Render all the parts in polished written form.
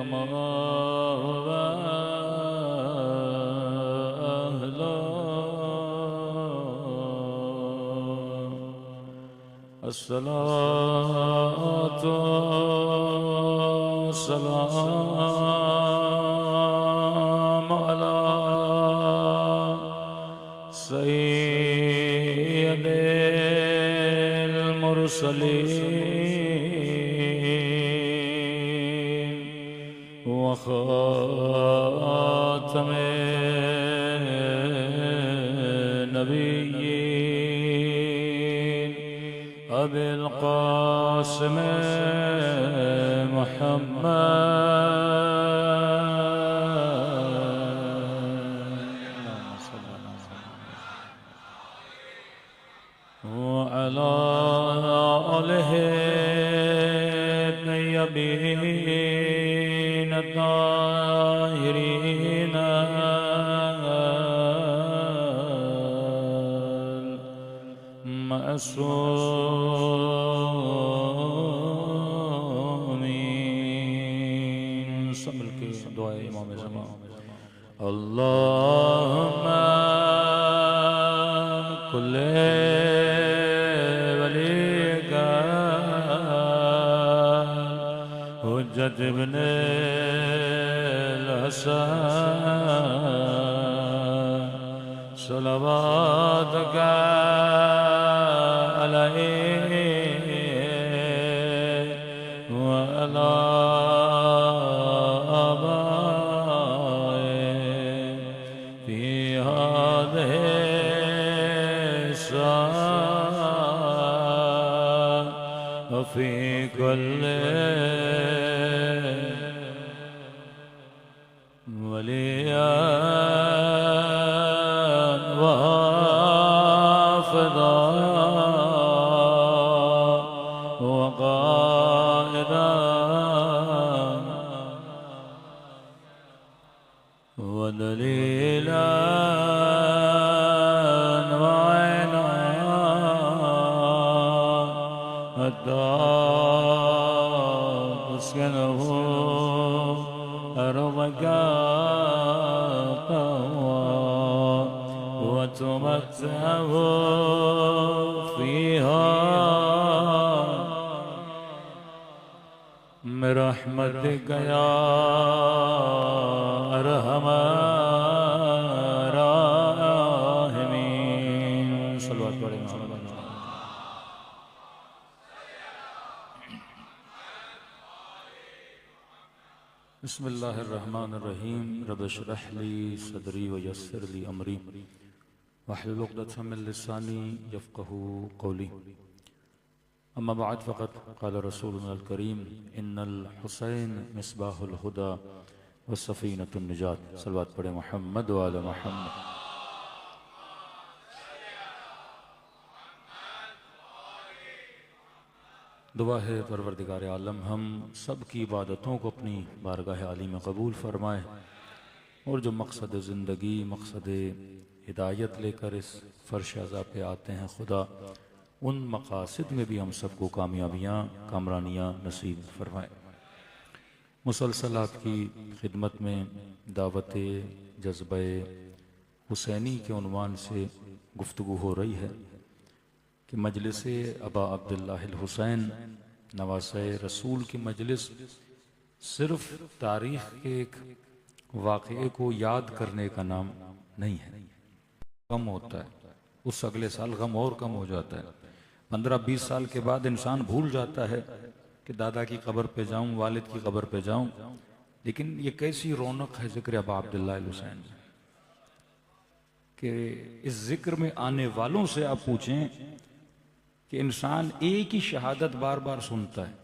कमा अस्सलातु वस्सलामु अला सय्यिदिल मुरसलीन व खातमिन नबिय्यीन अबिल क़ासिम मुहम्मद व अला आलिहि तय्यबीन ताहिरीन मअसूमीन। सब मिलके दुआ इमाम ज़मा। अल्लाहुम्मा कुल्ले वलीका हुज्जत इब्ने हसन सलवातका अलैहि व अला आबाए फी हादिहि व फी कुल्ली वलिय्यन व हाफ़िज़ा व क़ाइदन व दलीलन व ऐनान हत्ता तुस्किनहु अर्ज़क़ा व तुमत्तिअहु फ़ीहा बिरहमतिका या अरहमर राहिमीन। सल्लल्लाहु अलैहि वसल्लम। बिस्मिल्लाहिर्रहमानिर्रहीम। रब्बि इश्रह ली सदरी व यस्सिर ली अमरी वहलुल उक़दतम मिन लिसानी यफ़क़हू क़ौली। अम्मा बअद फ़क़द क़ाल रसूलुल्लाहिल करीम इन्नल हुसैन मिस्बाहुल हुदा व सफ़ीनतुन निजात। सल्लल्लाहु अलैहि मुहम्मद व आले मुहम्मद। दुआ है परवरदिगार आलम हम सब की इबादतों को अपनी बारगाह आली में कबूल फरमाए और जो मकसद ज़िंदगी मकसद हिदायत लेकर इस फ़र्श अज़ा पे आते हैं खुदा उन मकासद में भी हम सबको कामयाबियाँ कामरानियाँ नसीब फरमाए। मुसलसल आपकी खिदमत में दावत जज्बे हुसैनी के उन्वान से गुफ्तगू हो रही है कि मजलिस अबा अब्दुल्लाहिल हुसैन नवासे रसूल की मजलिस सिर्फ तारीख़ के एक वाक़े को याद करने का नाम नहीं है। कम होता है उस अगले साल गम और कम हो जाता है। 15-20 साल के बाद इंसान भूल जाता है कि दादा की कब्र पे जाऊं वालिद की कब्र पे जाऊं। लेकिन ये कैसी रौनक है ज़िक्र अबा अब्दुल्लाहिल हुसैन कि इस जिक्र में आने वालों से आप पूछें कि इंसान एक ही शहादत बार बार सुनता है।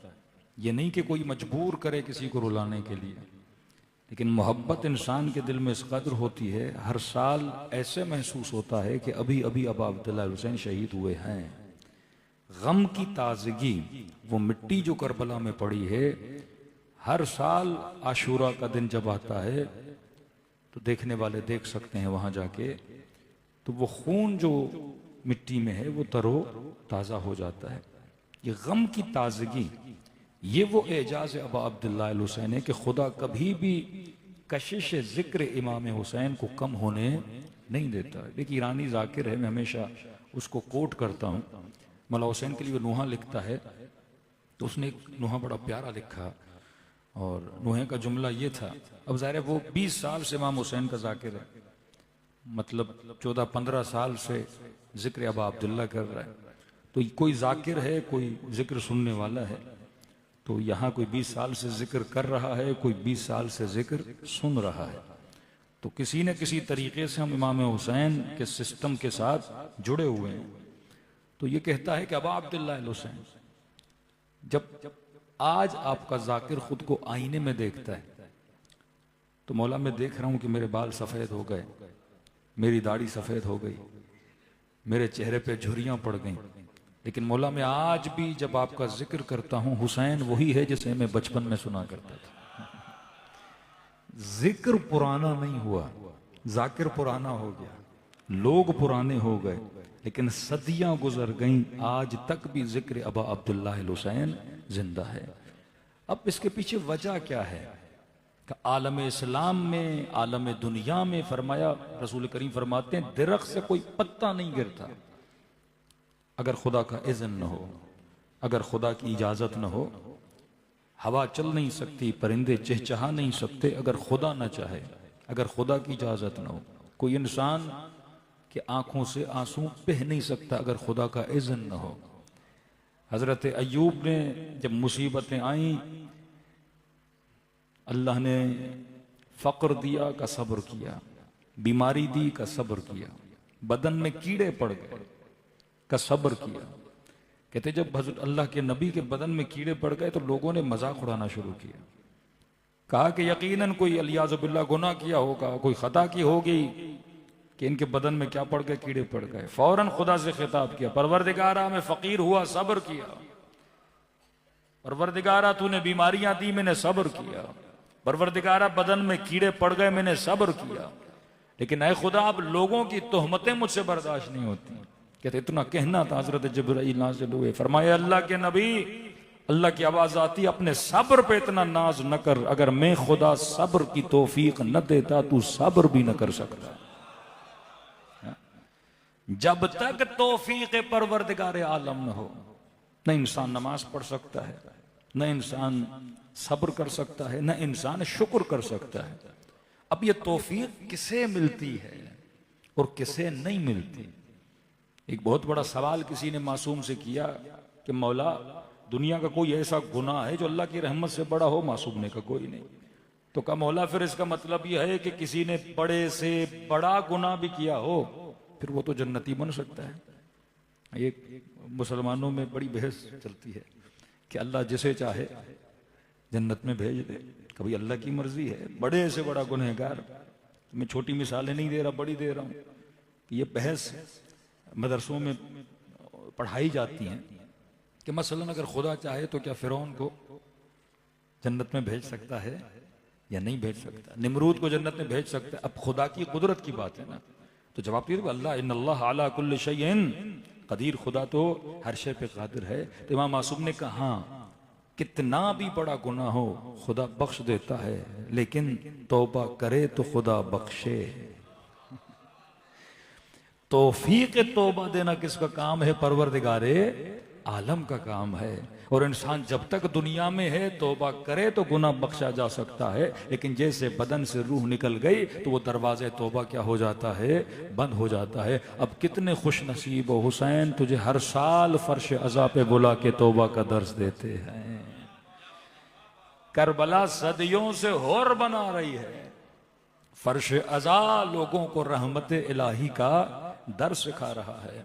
ये नहीं कि कोई मजबूर करे किसी को रुलाने के लिए, लेकिन मोहब्बत इंसान के दिल में इस कदर होती है हर साल ऐसे महसूस होता है कि अभी अभी अबा अब्दुल्लाह हुसैन शहीद हुए हैं। गम की ताजगी वो मिट्टी जो करबला में पड़ी है, हर साल आशूरा का दिन जब आता है तो देखने वाले देख सकते हैं वहां जाके, तो वो खून जो मिट्टी में है वो तरो ताज़ा हो जाता है। ये गम की ताजगी ये वो एजाज अबा अब्दुल्लाह अल हुसैन है कि खुदा कभी भी कशिश जिक्र इमाम हुसैन को कम होने नहीं देता। देखिए ईरानी जाकिर है, मैं हमेशा उसको कोट करता हूँ। मौला हुसैन के लिए नुहा लिखता है तो उसने एक नुहा बड़ा प्यारा लिखा और नुहे का जुमला ये था। अब ज़ाहिर है वो 20 साल से इमाम हुसैन का जाकिर है, मतलब 14-15 साल से जिक्र अबा अब्दुल्ला कर रहा है। तो कोई जाकिर है, कोई जिक्र सुनने वाला है, तो यहाँ कोई 20 साल से जिक्र कर रहा है, कोई 20 साल से जिक्र सुन रहा है। तो किसी न किसी तरीके से हम इमाम हुसैन के सिस्टम के साथ जुड़े हुए हैं। तो ये कहता है कि अबा अब्दुल्ला अल हुसैन, जब आज आपका जाकिर खुद को आईने में देखता है तो मौला मैं देख रहा हूं कि मेरे बाल सफेद हो गए, मेरी दाढ़ी सफेद हो गई, मेरे चेहरे पे झुर्रियां पड़ गईं, लेकिन मौला मैं आज भी जब आपका जिक्र करता हूं हुसैन वही है जिसे मैं बचपन में सुना करता था। जिक्र पुराना नहीं हुआ, जाकिर पुराना हो गया, लोग पुराने हो गए, लेकिन सदियां गुजर गईं, आज तक भी जिक्र अबा अब्दुल्ला अल हुसैन जिंदा है। अब इसके पीछे वजह क्या है कि आलम इस्लाम में, आलम दुनिया में फरमाया, रसूल करीम फरमाते हैं दरख्त से कोई पत्ता नहीं गिरता अगर खुदा का इज़्न न हो, अगर खुदा की इजाजत न हो। हवा चल नहीं सकती, परिंदे चहचहा नहीं सकते अगर खुदा न चाहे, अगर खुदा की इजाजत न हो। कोई इंसान के आंखों से आंसू बह नहीं सकता अगर खुदा का इज़्न न हो। हजरत अय्यूब ने जब मुसीबतें आई, अल्लाह ने फक्र दिया का सब्र किया, बीमारी दी का सब्र किया, बदन में कीड़े पड़ गए का सब्र किया। कहते जब हजरत अल्लाह के नबी के बदन में कीड़े पड़ गए तो लोगों ने मजाक उड़ाना शुरू किया, कहा कि यकीनन कोई अलियाज़ुबिल्लाह गुनाह किया होगा, कोई खता की होगी कि इनके बदन में क्या पड़ गए, कीड़े पड़ गए। फौरन खुदा से खिताब किया, परवरदिगारा मैं फकीर हुआ, सब्र किया, परवरदिगारा तूने बीमारियां दी, मैंने सब्र किया, परवरदिगारा बदन में कीड़े पड़ गए, मैंने सब्र किया, लेकिन ऐ खुदा अब लोगों की तोहमतें मुझसे बर्दाश्त नहीं होती। कहते इतना कहना था, हजरत जिब्राइल नाज़िल हुए, फरमाया अल्लाह के नबी, अल्लाह की आवाज आती, अपने सब्र पे इतना नाज न कर, अगर मैं खुदा सब्र की तौफीक न देता तू सब्र भी न कर सकता। जब तक तौफीक परवरदिगार आलम न हो, न इंसान नमाज पढ़ सकता है, न इंसान सब्र कर सकता है, न इंसान शुक्र कर सकता है। अब ये तौफीक किसे मिलती है और किसे नहीं मिलती? एक बहुत बड़ा सवाल किसी ने मासूम से किया कि मौला दुनिया का कोई ऐसा गुनाह है जो अल्लाह की रहमत से बड़ा हो? मासूम ने कहा कोई नहीं। तो कहा मौला फिर इसका मतलब यह है कि किसी ने बड़े से बड़ा गुनाह भी किया हो फिर वो तो जन्नती बन सकता है। एक मुसलमानों में बड़ी बहस चलती है कि अल्लाह जिसे चाहे जन्नत में भेज दे, कभी अल्लाह की मर्जी है। बड़े से बड़ा गुनहगार, मैं छोटी मिसालें नहीं दे रहा, बड़ी दे रहा हूँ। ये बहस मदरसों में पढ़ाई जाती हैं कि मसलन अगर खुदा चाहे तो क्या फिरौन को जन्नत में भेज सकता है या नहीं भेज सकता, निमरूद को जन्नत में भेज सकता है। अब खुदा की कुदरत की बात है ना, तो जवाब दिया अल्लाह इन्नल्लाह अला कुल्लि शैइन कदीर, खुदा तो हर शय पे कादिर है। तो इमाम मासूम ने कहा कितना भी बड़ा गुनाह हो खुदा बख्श देता है, लेकिन तौबा करे तो खुदा बख्शे। तौफीक तौबा देना किसका काम है? परवरदिगारे आलम का काम है। और इंसान जब तक दुनिया में है तौबा करे तो गुनाह बख्शा जा सकता है, लेकिन जैसे बदन से रूह निकल गई तो वो दरवाजे तौबा क्या हो जाता है? बंद हो जाता है। अब कितने खुश नसीब हो हुसैन, तुझे हर साल फर्श अज़ा पे बुला के तौबा का दर्स देते हैं। करबला सदियों से होर बना रही है, फर्श अज़ा लोगों को रहमत इलाही का दर सिखा रहा है।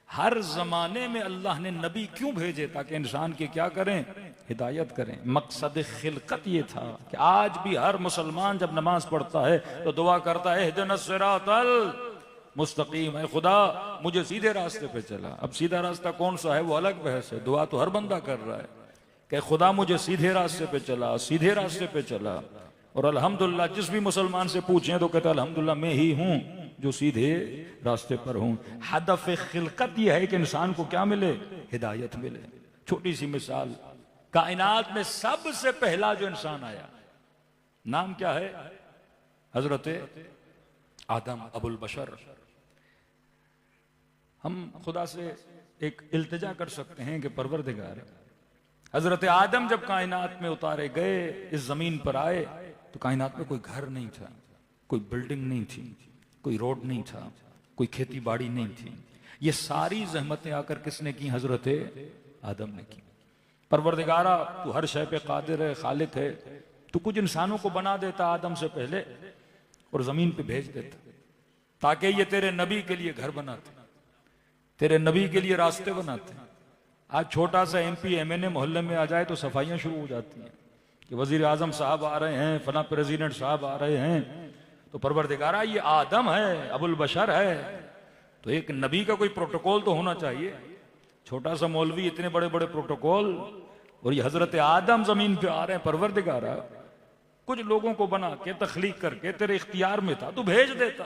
हर जमाने में अल्लाह ने नबी क्यों भेजे? ताकि इंसान की क्या करें? हिदायत करें। मकसद खिलकत ये था कि आज भी हर मुसलमान जब नमाज पढ़ता है तो दुआ करता है इहदिनस सिरातल मुस्तकीम, है खुदा मुझे सीधे रास्ते पे चला। अब सीधा रास्ता कौन सा है वो अलग बहस है, दुआ तो हर बंदा कर रहा है कि खुदा मुझे सीधे रास्ते पे चला, सीधे रास्ते पे चला। और अल्हम्दुलिल्लाह जिस भी मुसलमान से पूछें तो कहता अल्हम्दुलिल्लाह मैं ही हूं जो सीधे रास्ते पर हूं। हदफ खिलकत यह है कि इंसान को क्या मिले? हिदायत मिले। छोटी सी मिसाल, कायनात में सबसे पहला जो इंसान आया, नाम क्या है? हजरत आदम अबुल बशर। हम खुदा से एक इल्तिजा कर सकते हैं कि परवरदिगार, हजरत आदम जब कायनात में उतारे गए, इस जमीन पर आए, तो कायनात में कोई घर नहीं था, कोई बिल्डिंग नहीं थी, कोई रोड नहीं था, कोई खेती बाड़ी नहीं थी। ये सारी जहमतें आकर किसने की? हजरत आदम ने की। परवरदिगारा, तू हर शय पे कादिर है, खालिक है, तू कुछ इंसानों को बना देता आदम से पहले और जमीन पे भेज देता, ताकि ये तेरे नबी के लिए घर बनाते, तेरे नबी के लिए रास्ते बनाते। आज छोटा सा MP MNA मोहल्ले में आ जाए तो सफाइयां शुरू हो जाती हैं कि वजीर आजम साहब आ रहे हैं, फला प्रेसिडेंट साहब आ रहे हैं। तो परवरदिगारा, ये आदम है, अबुल बशर है, तो एक नबी का कोई प्रोटोकॉल तो होना चाहिए। छोटा सा मौलवी, इतने बड़े बड़े प्रोटोकॉल, और ये हजरत आदम जमीन पे आ रहे हैं। परवरदिगारा, कुछ लोगों को बना के तख्लीक करके तेरे इख्तियार में था, तू भेज देता,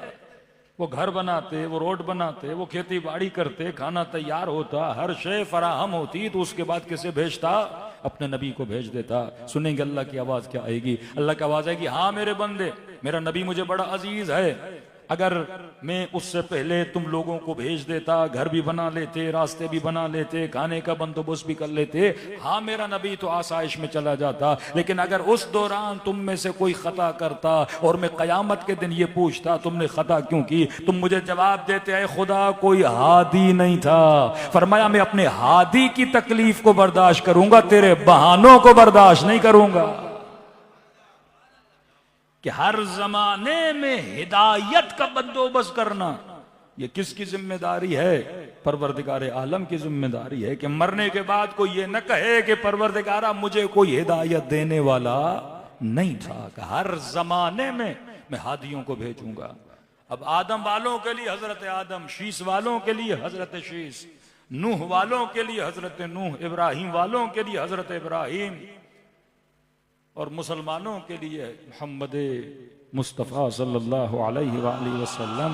वो घर बनाते, वो रोड बनाते, वो खेती बाड़ी करते, खाना तैयार होता, हर शय फराहम होती, तो उसके बाद किसे भेजता? अपने नबी को भेज देता। सुनेंगे अल्लाह की आवाज क्या आएगी? अल्लाह की आवाज आएगी, हाँ मेरे बंदे, मेरा नबी मुझे बड़ा अजीज है, अगर मैं उससे पहले तुम लोगों को भेज देता, घर भी बना लेते, रास्ते भी बना लेते, खाने का बंदोबस्त भी कर लेते, हाँ मेरा नबी तो आसाइश में चला जाता। लेकिन अगर उस दौरान तुम में से कोई खता करता और मैं कयामत के दिन ये पूछता तुमने खता क्यों की, तुम मुझे जवाब देते, ऐ खुदा कोई हादी नहीं था। फरमाया, मैं अपने हादी की तकलीफ को बर्दाश्त करूंगा, तेरे बहानों को बर्दाश्त नहीं करूंगा। कि हर जमाने में हिदायत का बंदोबस्त करना ये किसकी जिम्मेदारी है? परवरदिगार आलम की जिम्मेदारी है। कि मरने के बाद कोई ये न कहे कि परवरदिगारा मुझे कोई हिदायत देने वाला नहीं था। कि हर जमाने में मैं हादियों को भेजूंगा। अब आदम वालों के लिए हजरत आदम, शीश वालों के लिए हजरत शीश, नूह वालों के लिए हजरत नूह, इब्राहिम वालों के लिए हजरत इब्राहिम, और मुसलमानों के लिए मोहम्मद मुस्तफ़ा सल्लल्लाहु अलैहि वसल्लम।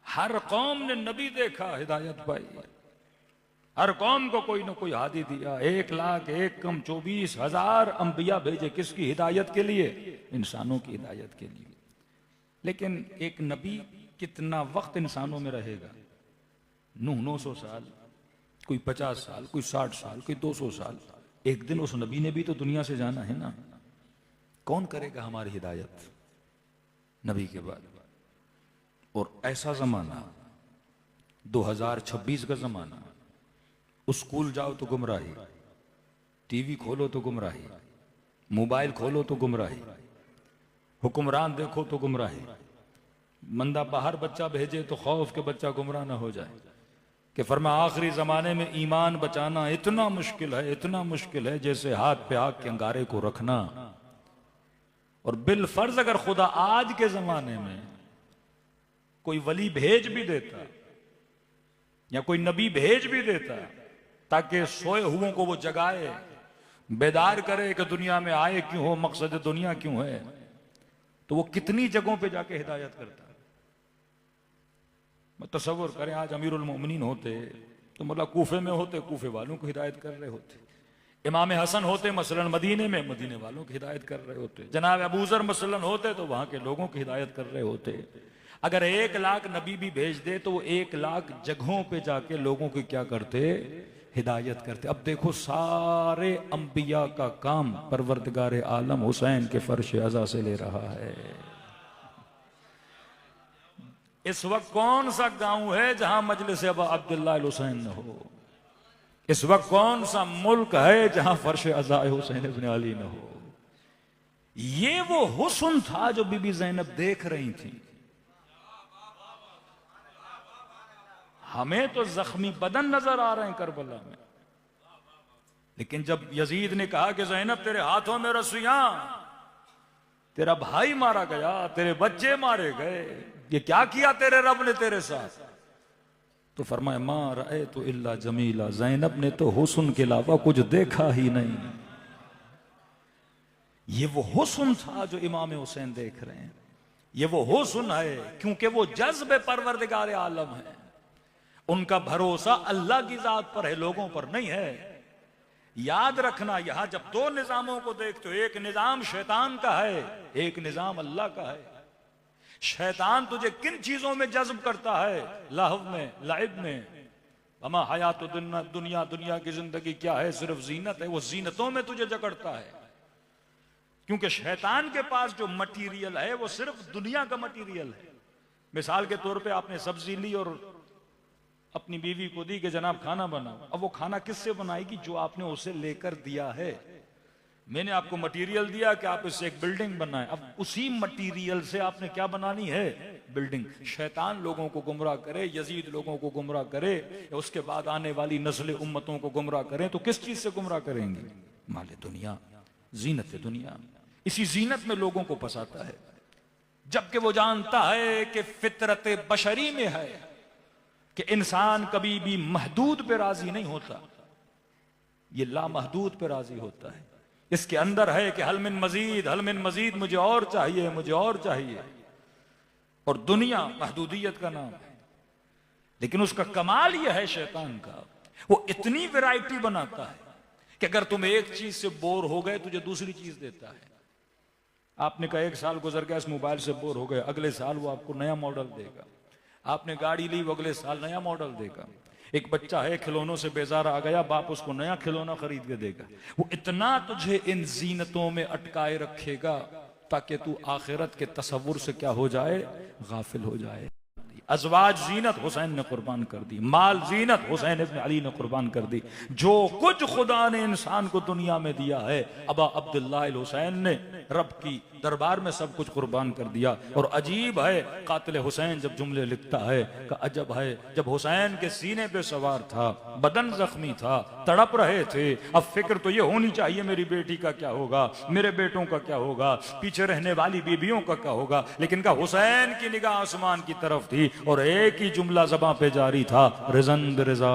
हर कौम ने नबी देखा, हिदायत पाई, हर कौम को कोई ना कोई हादी दिया। 1,01,24,000 अंबिया भेजे, किसकी हिदायत के लिए? इंसानों की हिदायत के लिए। लेकिन एक नबी कितना वक्त इंसानों में रहेगा? 900 साल, कोई 50 साल, कोई 60 साल, कोई 200 साल। एक दिन उस नबी ने भी तो दुनिया से जाना है ना। कौन करेगा हमारी हिदायत नबी के बाद? और ऐसा जमाना, 2026 का जमाना, स्कूल जाओ तो गुमराही, टीवी खोलो तो गुमराही, मोबाइल खोलो तो गुमराही, हुक्मरान देखो तो गुमराही, मंदा बाहर बच्चा भेजे तो खौफ के बच्चा गुमराह ना हो जाए। कि फरमा आखिरी जमाने में ईमान बचाना इतना मुश्किल है, इतना मुश्किल है जैसे हाथ पे आग के अंगारे को रखना। और बिल फर्ज अगर खुदा आज के जमाने में कोई वली भेज भी देता या कोई नबी भेज भी देता ताकि सोए हुओं को वो जगाए, बेदार करे कि दुनिया में आए क्यों हो, मकसद दुनिया क्यों है, तो वो कितनी जगहों पे जाके हिदायत करता है। तसव्वुर करें, आज अमीरुल मोमिनीन होते तो मुल्ला कूफे में होते, कूफे वालों को हिदायत कर रहे होते। इमाम हसन होते मसलन मदीने में, मदीने वालों की हिदायत कर रहे होते। जनाब अबू ज़र मसलन होते तो वहां के लोगों की हिदायत कर रहे होते। अगर 1 लाख नबी भी भेज दे तो वो 1 लाख जगहों पे जाके लोगों की क्या करते? हिदायत करते। अब देखो सारे अंबिया का काम परवरदिगार आलम हुसैन के फर्श अज़ा से ले रहा है। इस वक्त कौन सा गांव है जहां मजलिस अबा अब्दुल्लाह हुसैन न हो? इस वक्त कौन सा मुल्क है जहां फर्श अज़ा हुसैन इब्न अली न हो? ये वो हुस्न था जो बीबी ज़ैनब देख रही थी। हमें तो जख्मी बदन नजर आ रहे हैं करबला में, लेकिन जब यजीद ने कहा कि ज़ैनब तेरे हाथों में रस्सियां, तेरा भाई मारा गया, तेरे बच्चे मारे गए, ये क्या किया तेरे रब ने तेरे साथ? तो फरमाया मा रअयतु इल्ला जमीला, ज़ैनब ने तो हुस्न के अलावा कुछ देखा ही नहीं। ये वो हुस्न था जो इमाम हुसैन देख रहे हैं। ये वो हुस्न है क्योंकि वो जज्ब परवरदिगार आलम है। उनका भरोसा अल्लाह की जात पर है, लोगों पर नहीं है। याद रखना, यहां जब दो निजामों को देखते हो, एक निजाम शैतान का है, एक निजाम अल्लाह का है। शैतान तुझे किन चीजों में जज्ब करता है? लाहव में, लाइब में। अमा हयात दुनिया, दुनिया की जिंदगी क्या है? सिर्फ जीनत है। वो जीनतों में तुझे जकड़ता है, क्योंकि शैतान के पास जो मटीरियल है वो सिर्फ दुनिया का मटीरियल है। मिसाल के तौर पे आपने सब्जी ली और अपनी बीवी को दी कि जनाब खाना बनाओ। अब वो खाना किससे बनाएगी? जो आपने उसे लेकर दिया है। मैंने आपको मटेरियल दिया कि आप इससे एक बिल्डिंग बनाएं, अब उसी मटेरियल से आपने क्या बनानी है? बिल्डिंग। शैतान लोगों को गुमराह करे, यजीद लोगों को गुमराह करे, या उसके बाद आने वाली नस्ल उम्मतों को गुमराह करें, तो किस चीज से गुमराह करेंगे? माले दुनिया, जीनत दुनिया। इसी जीनत में लोगों को फंसाता है, जबकि वो जानता है कि फितरत बशरी में है कि इंसान कभी भी महदूद पे राजी नहीं होता, ये लामहदूद पे राजी होता है। इसके अंदर है कि हल मिन मजीद, हल मिन मजीद, मुझे और चाहिए, मुझे और चाहिए। और दुनिया महदूदियत का नाम है। लेकिन उसका कमाल यह है शैतान का, वो इतनी वैरायटी बनाता है कि अगर तुम एक चीज से बोर हो गए, तुझे दूसरी चीज देता है। आपने कहा 1 साल गुजर गया, इस मोबाइल से बोर हो गए, अगले साल वो आपको नया मॉडल देगा। आपने गाड़ी ली, वो अगले साल नया मॉडल देगा। एक बच्चा है, खिलौनों से बेजार आ गया, बाप उसको नया खिलौना खरीद के देगा। वो इतना तुझे इन जीनतों में अटकाए रखेगा ताकि तू आखिरत के तसव्वुर से क्या हो जाए? गाफिल हो जाए। अजवाज जीनत हुसैन ने कुर्बान कर दी, माल जीनत हुसैन इब्न अली ने कुर्बान कर दी। जो कुछ खुदा ने इंसान को दुनिया में दिया है, अबा अब्दुल्लाह अल हुसैन ने रब की दरबार में सब कुछ कुर्बान कर दिया। और अजीब है, कातिल हुसैन जब जुमले लिखता है का अजब है, जब हुसैन के सीने पे सवार था, बदन जख्मी था, तड़प रहे थे, अब फिक्र तो ये होनी चाहिए मेरी बेटी का क्या होगा, मेरे बेटों का क्या होगा, पीछे रहने वाली बीबियों का क्या होगा। लेकिन का हुसैन की निगाह आसमान की तरफ थी और एक ही जुमला ज़बां पे जारी था, रिज़न बिरिज़ा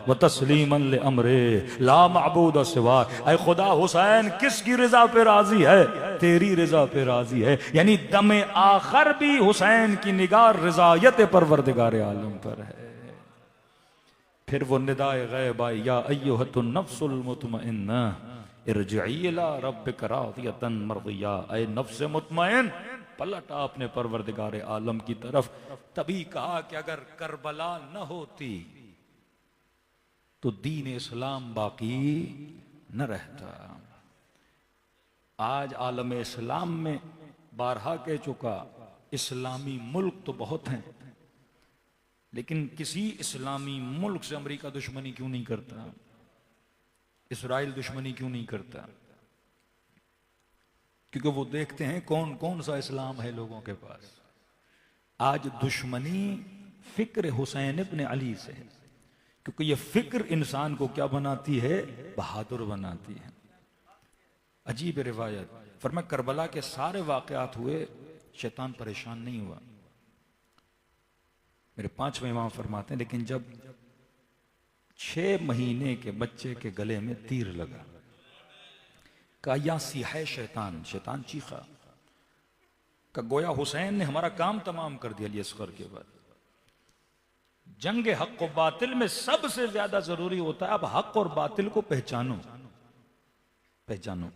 व तस्लीमन ले अमरे ला मअबूद सिवा। ऐ खुदा, हुसैन किसकी रिजा पे राजी है? तेरी रिजा पे राजी है। यानी दमे आखिर भी हुसैन की निगाह रिजायत परवरदिगार आलम पर है। फिर वो निदाए गैब आई, या अय्युहतुन नफ्सुल मुतमइन्ना इरजिई इला रब्बिक रादियतन मर्दिया। ऐ नफ्स मुतमइन, पलट अपने परवरदिगार आलम की तरफ। तभी कहा कि अगर करबला न होती तो दीन इस्लाम बाकी न रहता। आज आलम इस्लाम में बारहा कह चुका, इस्लामी मुल्क तो बहुत हैं, लेकिन किसी इस्लामी मुल्क से अमेरिका दुश्मनी क्यों नहीं करता? इसराइल दुश्मनी क्यों नहीं करता? क्योंकि वो देखते हैं कौन कौन सा इस्लाम है लोगों के पास। आज दुश्मनी फिक्र हुसैन इब्न अली से है, क्योंकि ये फिक्र इंसान को क्या बनाती है? बहादुर बनाती है। अजीब रिवायत, फरमाया करबला के सारे वाकयात हुए, शैतान परेशान नहीं हुआ। मेरे 5वें इमाम फरमाते हैं, लेकिन जब 6 महीने के बच्चे के गले में तीर लगा, का या सिहा शैतान, शैतान चीखा, का गोया हुसैन ने हमारा काम तमाम कर दिया। असगर के बाद जंग हक और बातिल में सबसे ज्यादा जरूरी होता है अब हक और बातिल को पहचानो, पहचानो।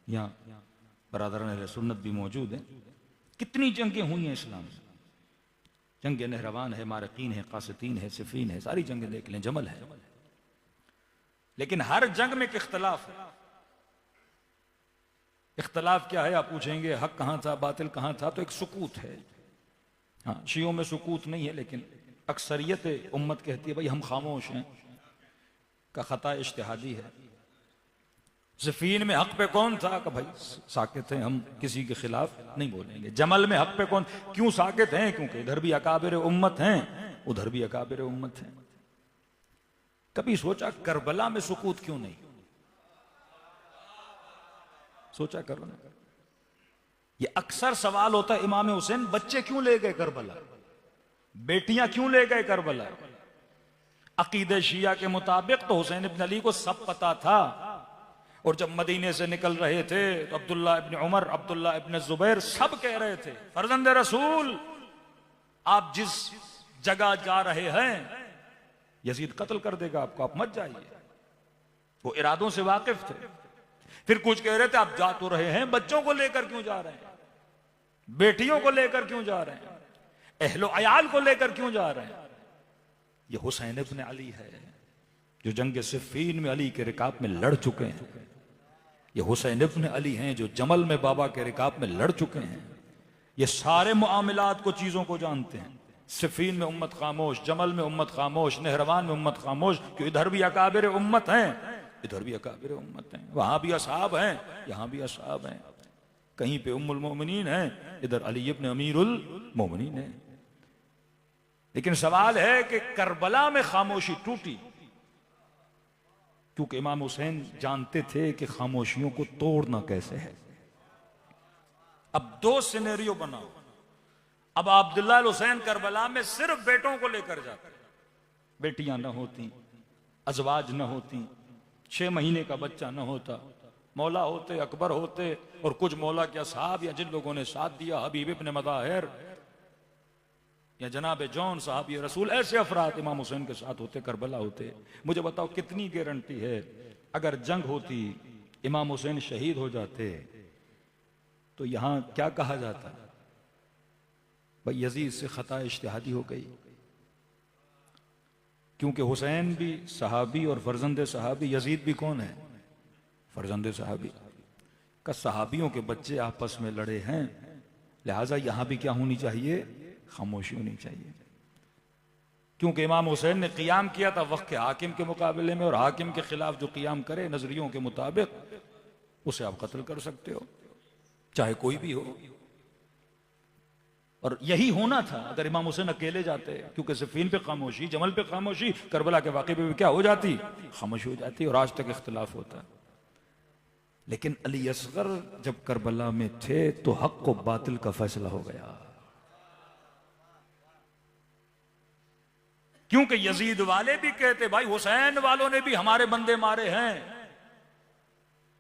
यहाँ बरादरान सुन्नत भी मौजूद है। कितनी जंगें हुई हैं इस्लाम में? जंग नहरवान है, मारकीन है, कासितीन है, सिफीन है, सारी जंगें देख लें, जमल है। लेकिन हर जंग में एक इख्तलाफ है। इख्तलाफ क्या है आप पूछेंगे? हक कहां था, बातिल कहां था? तो एक सुकूत है। हाँ, शियों में सुकूत नहीं है, लेकिन अक्सरियत उम्मत कहती है भाई हम खामोश हैं, का खता इज्तिहादी है। सिफीन में हक पे कौन था? का भाई साकित हैं, हम किसी के खिलाफ नहीं बोलेंगे। जमल में हक पे कौन? क्यों साकित हैं? क्योंकि इधर भी अकाबिर उम्मत हैं, उधर भी अकाबिर उम्मत हैं। कभी सोचा करबला में सुकूत क्यों नहीं? सोचा करो ना। ये अक्सर सवाल होता है, इमाम हुसैन बच्चे क्यों ले गए करबला, बेटियां क्यों ले गए करबला? अकीदे शिया के मुताबिक तो हुसैन इब्न अली को सब पता था, और जब मदीने से निकल रहे थे तो अब्दुल्ला इब्न उमर, अब्दुल्ला इब्न जुबैर सब कह रहे थे, फर्जंद रसूल आप जिस जगह जा रहे हैं यजीद कत्ल कर देगा आपको, आप मत जाइए। वो इरादों से वाकिफ थे। फिर कुछ कह रहे थे आप जा तो रहे हैं, बच्चों को लेकर क्यों जा रहे हैं, बेटियों को लेकर क्यों जा रहे हैं, अहलो अयाल को लेकर क्यों जा रहे हैं। ये हुसैन इब्न अली है जो जंग सिफ़ीन में अली के रिकाब में लड़ चुके हैं। ये हुसैन इब्न अली हैं जो जमल में बाबा के रिकाब में लड़ चुके हैं। ये सारे मामलात को, चीजों को जानते हैं। सिफ़ीन में उम्मत खामोश, जमल में उम्मत खामोश, नहरवान में उम्मत खामोश, क्यों इधर भी अकाबिर उम्मत हैं, इधर भी अकाबिर उम्मत हैं, वहां भी असहाब हैं, यहां भी असहाब हैं। कहीं पे उम्मुल मोमिनीन है, इधर अली इब्न अमीरुल मोमिनीन है। लेकिन सवाल है कि करबला में खामोशी टूटी क्योंकि इमाम हुसैन जानते थे कि खामोशियों को तोड़ना कैसे है। अब दो सिनेरियो बनाओ। अब अब्दुल्ला हुसैन करबला में सिर्फ बेटों को लेकर जाते, बेटियां न होती, अजवाज न होती, 6 महीने का बच्चा न होता, मौला होते, अकबर होते और कुछ मौला के असहाब या जिन लोगों ने साथ दिया, हबीब इब्न मदाहिर या जनाब जौन साहब ये रसूल, ऐसे अफराद इमाम हुसैन के साथ होते, करबला होते। मुझे बताओ कितनी गारंटी है अगर जंग होती, इमाम हुसैन शहीद हो जाते तो यहां क्या कहा जाता, भाई यजीद से खता इज्तिहादी हो गई। क्योंकि हुसैन भी सहाबी और फर्जंद सहाबी, यजीद भी कौन है, फर्जंद सहाबी का। सहाबियों के बच्चे आपस में लड़े हैं, लिहाजा यहां भी क्या होनी चाहिए, खामोशी होनी चाहिए। क्योंकि इमाम हुसैन ने क़ियाम किया था वक्त के हाकिम के मुकाबले में, और हाकिम के खिलाफ जो क़ियाम करे नजरियों के मुताबिक उसे आप कत्ल कर सकते हो, चाहे कोई भी हो। और यही होना था अगर इमाम हुसैन अकेले जाते, क्योंकि सिफ़ीन पे खामोशी, जमल पे खामोशी, करबला के वाक़े पे भी क्या हो जाती, खामोशी हो जाती और आज तक इख्तिलाफ होता। लेकिन अली असगर जब करबला में थे तो हक को बातिल का फैसला हो गया। क्योंकि यजीद वाले भी कहते भाई हुसैन वालों ने भी हमारे बंदे मारे हैं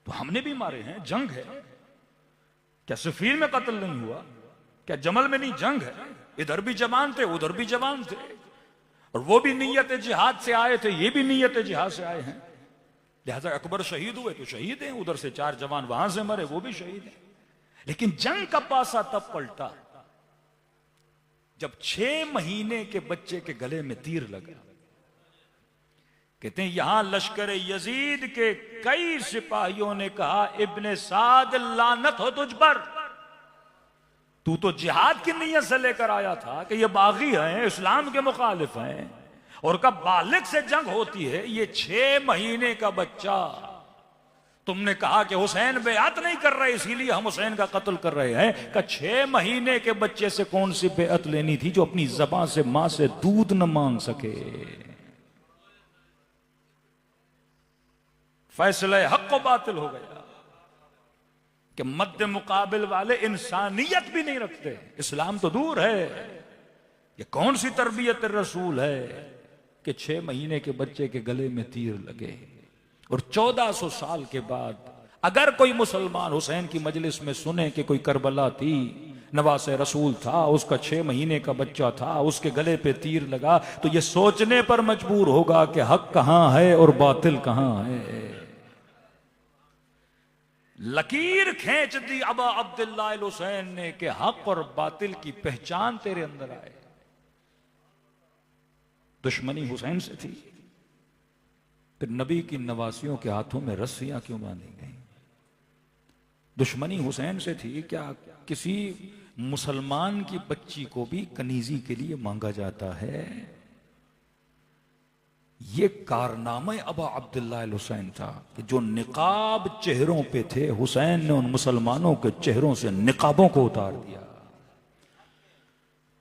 तो हमने भी मारे हैं, जंग है। क्या सिफ़ीन में कत्ल नहीं हुआ, क्या जमल में नहीं जंग है, इधर भी जवान थे उधर भी जवान थे, और वो भी नीयत जिहाद से आए थे, ये भी नीयत जिहाद से आए हैं। लिहाजा अकबर शहीद हुए तो शहीद हैं, उधर से 4 जवान वहां से मरे वो भी शहीद हैं। लेकिन जंग का पासा तब पलटा जब 6 महीने के बच्चे के गले में तीर लगा। कहते हैं यहां लश्कर यजीद के कई सिपाहियों ने कहा, इब्ने साद लानत हो तुझ पर, तू तो जिहाद की नीयत से लेकर आया था कि ये बागी हैं, इस्लाम के मुखालिफ हैं, और कब बालिग से जंग होती है, ये 6 महीने का बच्चा, तुमने कहा कि हुसैन बेअत नहीं कर रहे इसीलिए हम हुसैन का कत्ल कर रहे हैं। का 6 महीने के बच्चे से कौन सी बेअत लेनी थी जो अपनी ज़बान से मां से दूध न मांग सके। फैसला हक को बातिल हो गया कि मद्दे मुकाबिल वाले इंसानियत भी नहीं रखते, इस्लाम तो दूर है। ये कौन सी तरबियत रसूल है कि 6 महीने के बच्चे के गले में तीर लगे। और 1400 साल के बाद अगर कोई मुसलमान हुसैन की मजलिस में सुने कि कोई करबला थी, नवासे रसूल था, उसका 6 महीने का बच्चा था, उसके गले पे तीर लगा, तो ये सोचने पर मजबूर होगा कि हक कहां है और बातिल कहां है। लकीर खींच दी अबा अब्दुल्लाह हुसैन ने कि हक और बातिल की पहचान तेरे अंदर आए। दुश्मनी हुसैन से थी, फिर नबी की नवासियों के हाथों में रस्सियां क्यों बांधी गई। दुश्मनी हुसैन से थी, क्या किसी मुसलमान की बच्ची को भी कनीजी के लिए मांगा जाता है। ये कारनामा अबा अब्दुल्लाह हुसैन था कि जो निकाब चेहरों पे थे, हुसैन ने उन मुसलमानों के चेहरों से निकाबों को उतार दिया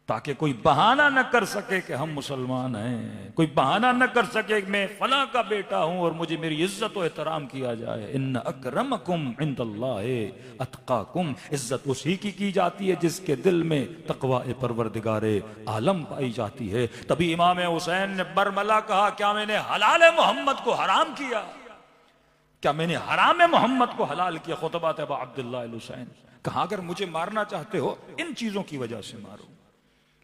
ताकि कोई बहाना न कर सके कि हम मुसलमान हैं, कोई बहाना न कर सके कि मैं फला का बेटा हूं और मुझे मेरी इज्जत और एहतराम किया जाए। इन्न अकरमकुम इंदल्लाहि अतकाकुम, इज्जत उसी की जाती है जिसके दिल में तकवा परवरदिगारे आलम पाई जाती है। तभी इमाम हुसैन ने बरमला कहा, क्या मैंने हलाल मोहम्मद को हराम किया? क्या मैंने हराम मोहम्मद को हलाल किया? खुतबात अबा अब्दुल्लाह अल हुसैन। कहा अगर मुझे मारना चाहते हो इन चीजों की वजह से मारो।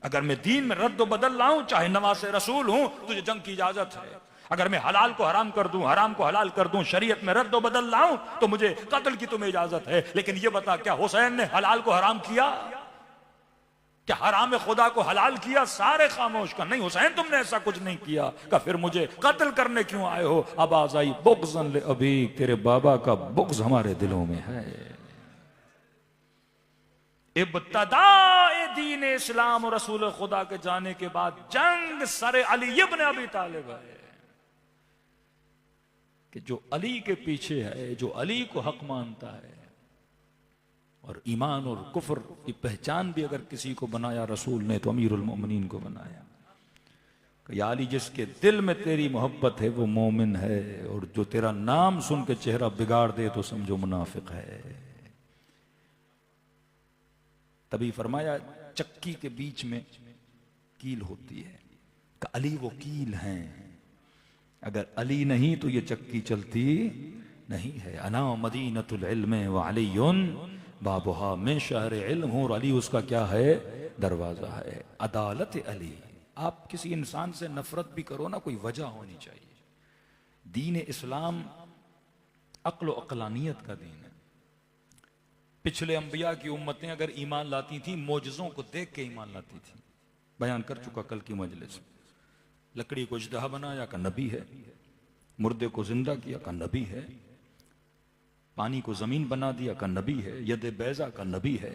अगर मैं दीन में रद्द बदल लाऊं, चाहे नवासे रसूल हूं, तुझे जंग की इजाजत है। अगर मैं हलाल को हराम कर दूं, हराम को हलाल कर दूं, शरीयत में रद्द बदल लाऊं, तो मुझे कत्ल की तुम्हें इजाजत है। लेकिन ये बता, क्या हुसैन ने हलाल को हराम किया? क्या हराम खुदा को हलाल किया? सारे खामोश। का नहीं हुसैन, तुमने ऐसा कुछ नहीं किया। का फिर मुझे कत्ल करने क्यों आए हो? आवाज आई, बुग़्ज़न ले अभी, तेरे बाबा का बुग़्ज़ हमारे दिलों में है। इब्तदाए दीन इस्लाम और रसूल खुदा के जाने के बाद जंग सरे अली इब्न अबी तालिब है कि जो अली के पीछे है, जो अली को हक मानता है। और ईमान और कुफ्र की पहचान भी अगर किसी को बनाया रसूल ने, तो अमीरुल मोमिनीन को बनाया। या अली, जिसके दिल में तेरी मोहब्बत है वो मोमिन है, और जो तेरा नाम सुन के चेहरा बिगाड़ दे तो समझो मुनाफिक है। तभी फरमाया, चक्की के बीच में कील होती है, कि अली वो कील हैं। अगर अली नहीं तो ये चक्की चलती नहीं है। अना मदीनतुल इल्म व अलीयुन बाबुहा, में शहर इल्म हूं और अली उसका क्या है? दरवाजा है। अदालत अली। आप किसी इंसान से नफरत भी करो ना, कोई वजह होनी चाहिए। दीन इस्लाम अक्ल व अक्लानियत का दीन है। पिछले अंबिया की उम्मतें अगर ईमान लाती थी, मोजज़ों को देख के ईमान लाती थी। बयान कर चुका कल की मजलिस। लकड़ी को इजदहा बनाया का नबी है, मुर्दे को जिंदा किया का नबी है, पानी को जमीन बना दिया का नबी है, यद बैजा का नबी है।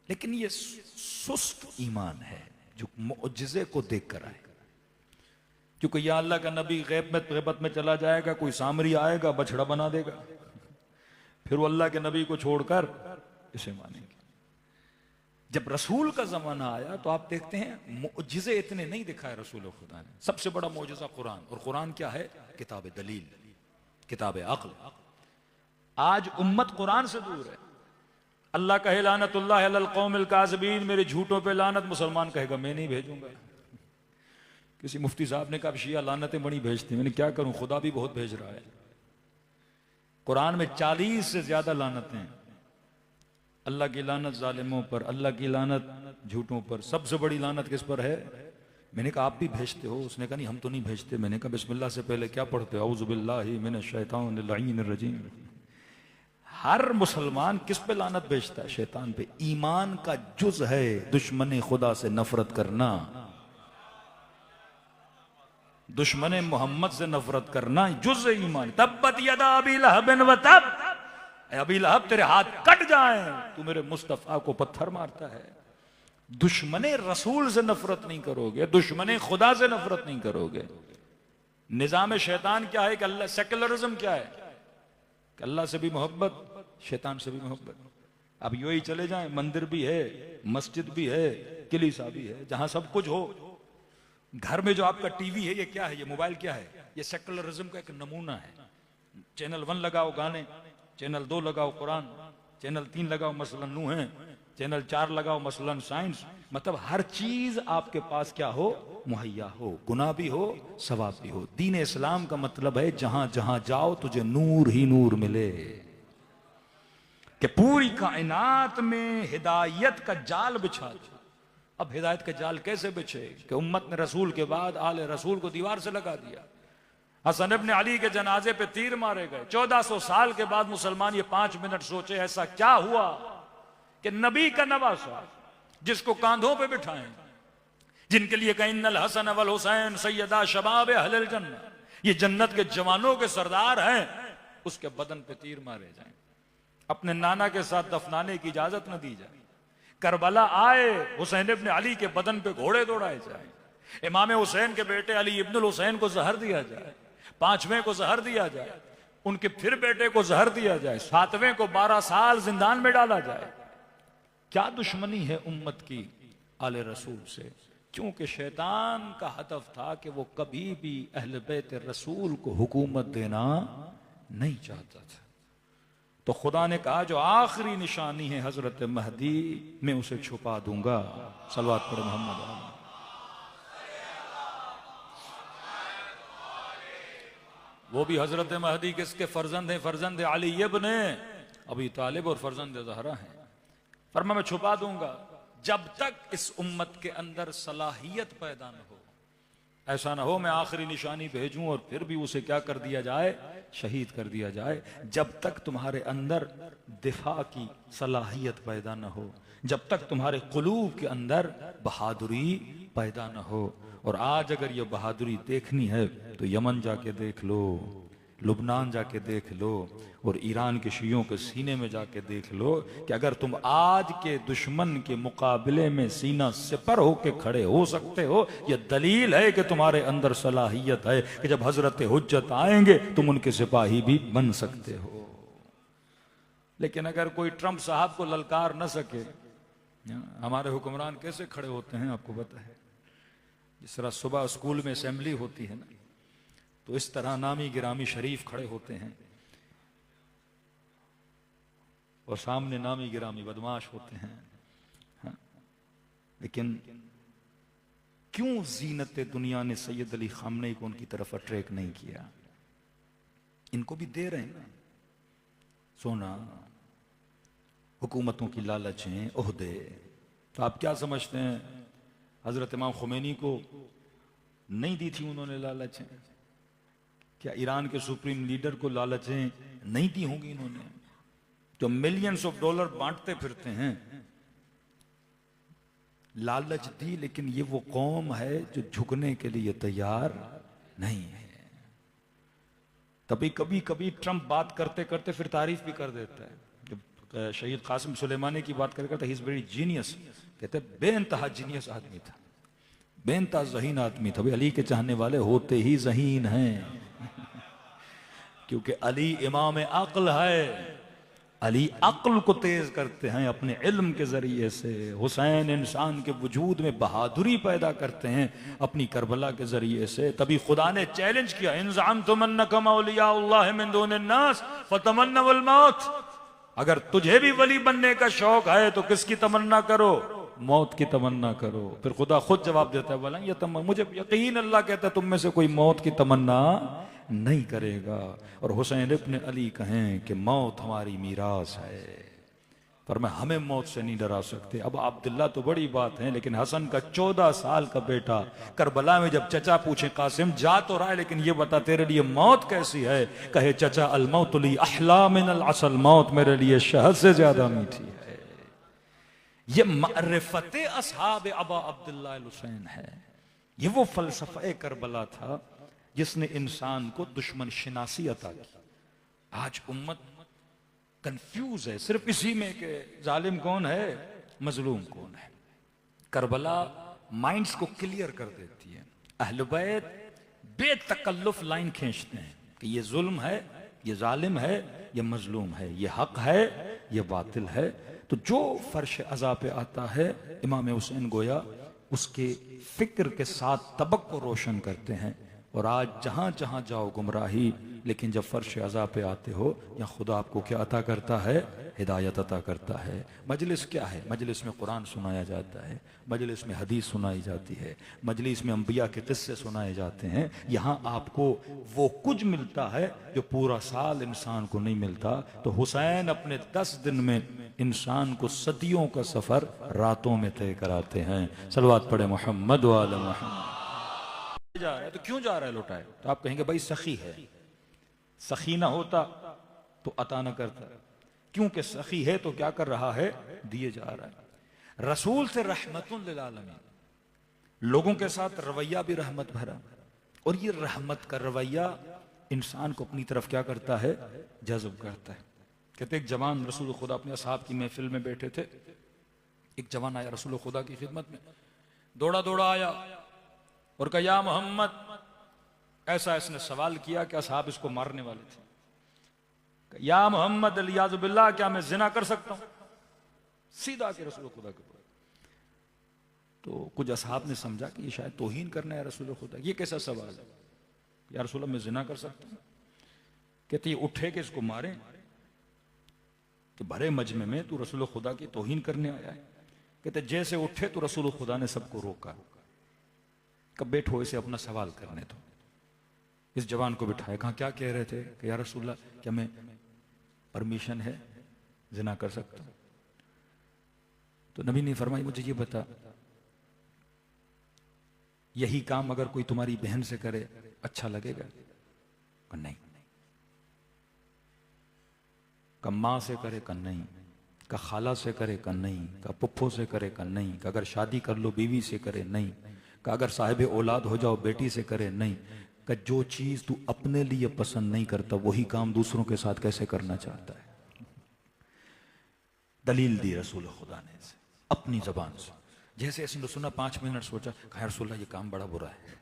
लेकिन ये सुस्त ईमान है जो मुअज्जिज़े को देख कर आए। क्योंकि या अल्लाह का नबी गैबत में चला जाएगा, कोई सामरी आएगा बछड़ा बना देगा, फिर वो अल्लाह के नबी को छोड़कर इसे मानेंगे। जब रसूल का जमाना आया तो आप देखते हैं मुअज्जिज़े इतने नहीं दिखाए रसूल खुदा ने। सबसे बड़ा मुअज्जिज़ा कुरान। और कुरान क्या है? किताब दलील, किताब अक्ल। आज उम्मत कुरान से दूर है। अल्लाह कहे लानतुल्लाह अलल कौमिल काज़िबीन, मेरे झूठों पे लानत। मुसलमान कहेगा मैं नहीं भेजूंगा। किसी मुफ्ती साहब ने कहा शिया लानतें बड़ी भेजती। मैंने क्या करूं, खुदा भी बहुत भेज रहा है। कुरान में 40 से ज्यादा लानतें हैं। अल्लाह की लानत जालिमों पर, अल्लाह की लानत झूठों पर। सबसे बड़ी लानत किस पर है? मैंने कहा आप भी भेजते हो? उसने कहा नहीं हम तो नहीं भेजते। मैंने कहा बिस्मिल्लाह से पहले क्या पढ़ते हो? औज़ु बिल्लाहि मिनश शैतानिर रजीम। हर मुसलमान किस पे लानत भेजता है? शैतान पे। ईमान का जुज है दुश्मन खुदा से नफरत करना, दुश्मन मोहम्मद से नफरत करना जुज ईमान। तब्बत यदा अबी लहब व तब, अबी लहब तेरे हाथ कट जाएं, तू मेरे मुस्तफा को पत्थर मारता है। दुश्मन रसूल से नफरत नहीं करोगे, दुश्मन खुदा से नफरत नहीं करोगे। निजाम शैतान क्या है कि अल्लाह, सेकुलरिज्म क्या है कि अल्लाह से भी मोहब्बत, शैतान से भी मोहब्बत। अब यू ही चले जाएं, मंदिर भी है, मस्जिद भी है, किलीसा भी है, जहां सब कुछ हो। घर में जो आपका टीवी है ये क्या है? ये मोबाइल क्या है? ये सेकुलरिज्म का एक नमूना है। चैनल 1 लगाओ गाने, चैनल 2 लगाओ कुरान, चैनल 3 लगाओ मसलन नूह है, चैनल 4 लगाओ मसलन साइंस। मतलब हर चीज आपके पास क्या हो? मुहैया हो, गुनाह भी हो, सवाब भी हो। दीन इस्लाम का मतलब है जहां जहां जाओ तुझे नूर ही नूर मिले, कि पूरी कायनात में हिदायत का जाल बिछा दे। अब हिदायत का जाल कैसे बिछे? कि उम्मत ने रसूल के बाद आले रसूल को दीवार से लगा दिया। हसन इब्न अली के जनाजे पे तीर मारे गए। 1400 साल के बाद मुसलमान ये 5 मिनट सोचे ऐसा क्या हुआ कि नबी का नवासा, जिसको कांधों पे बिठाएं, जिनके लिए कहीं इन्नल हसन वल हुसैन सैयदा शबाब अहलिल जन्नह, ये जन्नत के जवानों के सरदार हैं, उसके बदन पे तीर मारे जाएं, अपने नाना के साथ दफनाने की इजाजत न दी जाए। करबला आए, हुसैन इब्न अली के बदन पे घोड़े दौड़ाए जाए, इमाम हुसैन के बेटे अली इब्नुल हुसैन को जहर दिया जाए, 5वें को जहर दिया जाए, उनके फिर बेटे को जहर दिया जाए, 7वें को 12 साल जिंदान में डाला जाए। क्या दुश्मनी है उम्मत की आले रसूल से? क्योंकि शैतान का हदफ था कि वो कभी भी अहले बैत रसूल को हुकूमत देना नहीं चाहता था। तो खुदा ने कहा जो आखिरी निशानी है हजरत महदी, मैं उसे छुपा दूंगा। सलवात पढ़े मोहम्मद। वो भी हजरत महदी किसके फर्जंद हैं? फर्जंद अली इब्न अबी तालिब और फर्जंद ज़हरा हैं। फरमा मैं छुपा दूंगा जब तक इस उम्मत के अंदर सलाहियत पैदा न हो। ऐसा ना हो मैं आखिरी निशानी भेजूं और फिर भी उसे क्या कर दिया जाए? शहीद कर दिया जाए। जब तक तुम्हारे अंदर दिफा की सलाहियत पैदा न हो, जब तक तुम्हारे कुलूब के अंदर बहादुरी पैदा न हो। और आज अगर ये बहादुरी देखनी है तो यमन जाके देख लो, लुबनान जाके देख लो, और ईरान के शियों के सीने में जाके देख लो कि अगर तुम आज के दुश्मन के मुकाबले में सीना सिपर होके खड़े हो सकते हो, यह दलील है कि तुम्हारे अंदर सलाहियत है कि जब हजरत हुज्जत आएंगे तुम उनके सिपाही भी बन सकते हो। लेकिन अगर कोई ट्रंप साहब को ललकार न सके, हमारे हुक्मरान कैसे खड़े होते हैं आपको पता है। जिस तरह सुबह स्कूल में असेंबली होती है ना, तो इस तरह नामी गिरामी शरीफ खड़े होते हैं और सामने नामी गिरामी बदमाश होते हैं। हाँ। लेकिन क्यों जीनत दुनिया ने सैयद अली खामनेई को उनकी तरफ अट्रैक्ट नहीं किया? इनको भी दे रहे हैं ना सोना, हुकूमतों की लालचें, ओहदे। तो आप क्या समझते हैं हजरत इमाम खुमैनी को नहीं दी थी उन्होंने लालचें? क्या ईरान के सुप्रीम लीडर को लालचें नहीं दी होंगी इन्होंने? जो मिलियंस ऑफ डॉलर बांटते फिरते हैं, लालच दी। लेकिन ये वो कौम है जो झुकने के लिए तैयार नहीं है। तभी कभी कभी ट्रंप बात करते करते फिर तारीफ भी कर देता है। जब शहीद कासिम सुलेमानी की बात करता है, ही इज वेरी जीनियस, कहते बेइंतहा जीनियस आदमी था, बेइंतहा ज़हीन आदमी था। भाई अली के चाहने वाले होते ही ज़हीन हैं क्योंकि अली इमाम अक्ल है। अली अक्ल को तेज करते हैं अपने इल्म के जरिए से। हुसैन इंसान के वजूद में बहादुरी पैदा करते हैं अपनी करबला के जरिए से। तभी खुदा ने चैलेंज किया, इंजाम तुमन्नकुम औलियाउल्लाह मिन दुनिन्नास फतमन्नवल मौत। अगर तुझे भी वली बनने का शौक है तो किसकी तमन्ना करो? मौत की तमन्ना करो। फिर खुदा खुद जवाब देता है, बोला ये मुझे यकीन, अल्लाह कहता है तुम में से कोई मौत की तमन्ना नहीं करेगा। और हुसैन इब्न अली कहें कि मौत हमारी मीरास है, पर मैं हमें मौत से नहीं डरा सकते। अब अब्दुल्ला तो बड़ी बात है, लेकिन हसन का 14 साल का बेटा करबला में जब चचा पूछे कासिम जा तो रहा है लेकिन ये बता तेरे लिए मौत कैसी है? कहे चचा अल मौत ली अहला मिन अल असल, मौत मेरे लिए शहद से ज्यादा मीठी है। ये मारिफते असहाब अबा अब्दुल्ला अल हुसैन है। ये वो फलसफा करबला था जिसने इंसान को दुश्मन शिनासी अता की। आज उम्मत कंफ्यूज है सिर्फ इसी में कि जालिम कौन है, मजलूम कौन है। करबला माइंड्स को क्लियर कर देती है। अहले बैत बेतकल्लुफ लाइन खींचते हैं कि ये जुल्म है, ये जालिम है, ये मजलूम है, ये हक है, ये बातिल है। तो जो फर्श अज़ा पे आता है, इमाम हुसैन गोया उसके फिक्र के साथ तबक को रोशन करते हैं। और आज जहां जहां जाओ गुमराही, लेकिन जब फर्श अज़ा पे आते हो या खुदा आपको क्या अता करता है? हिदायत अता करता है। मजलिस क्या है? मजलिस में कुरान सुनाया जाता है, मजलिस में हदीस सुनाई जाती है, मजलिस में अंबिया के किस्से सुनाए जाते हैं। यहाँ आपको वो कुछ मिलता है जो पूरा साल इंसान को नहीं मिलता। तो हुसैन अपने 10 दिन में इंसान को सदियों का सफर रातों में तय कराते हैं। सलवात पढ़े मोहम्मद व आले मोहम्मद। जा रहा है तो क्यों जा रहा है लौटाए? तो आप कहेंगे भाई सखी है, सखी ना होता तो अता न करता। क्योंकि सखी है तो क्या कर रहा है? दिए जा रहा है। रसूल से रहमतुन लिल आलमीन, लोगों के साथ रवैया भी रहमत भरा। और ये रहमत का रवैया इंसान को अपनी तरफ क्या करता है? जज्ब करता है। कहते एक जवान रसूल खुदा अपने असहाब की महफिल में बैठे थे। एक जवान आया रसूल खुदा की खिदमत में, दौड़ा दौड़ा आया और कहा या मोहम्मद, ऐसा इसने सवाल किया कि असहाब इसको मारने वाले थे। या मोहम्मद अलियाज़ बिल्लाह, क्या मैं जिना कर सकता हूं? सीधा के रसूल खुदा के। तो कुछ असहाब ने समझा कि ये शायद तौहीन करना है रसूल खुदा। ये कैसा सवाल है? या रसूल मैं जिना कर सकता हूं? कहते ये उठे कि इसको मारे? कि भरे मजमे में तू रसूल खुदा की तौहीन करने आया है? कहते जैसे उठे तो रसूल खुदा ने सबको रोका, कब बैठो इसे अपना सवाल करने दो। इस जवान को बिठाया, कहा क्या कह रहे थे कि या रसूलल्लाह क्या मैं परमिशन है जिना कर सकता हूं? तो नबी ने फरमाई मुझे ये बता, यही काम अगर कोई तुम्हारी बहन से करे अच्छा लगेगा? कहा नहीं। कहा मां से करे? कहा नहीं। कहा खाला से करे? कहा नहीं। कहा पुप्पो से करे? कहा नहीं। कहा अगर शादी कर लो बीवी से करे? नहीं। कहा अगर साहिब औलाद हो जाओ बेटी से करे? नहीं। कहा जो चीज तू अपने लिए पसंद नहीं करता वही काम दूसरों के साथ कैसे करना चाहता है? दलील दी रसूल खुदा ने से, अपनी जबान से। जैसे इसने सुना 5 मिनट सोचा, कहा रसूलल्लाह ये काम बड़ा बुरा है,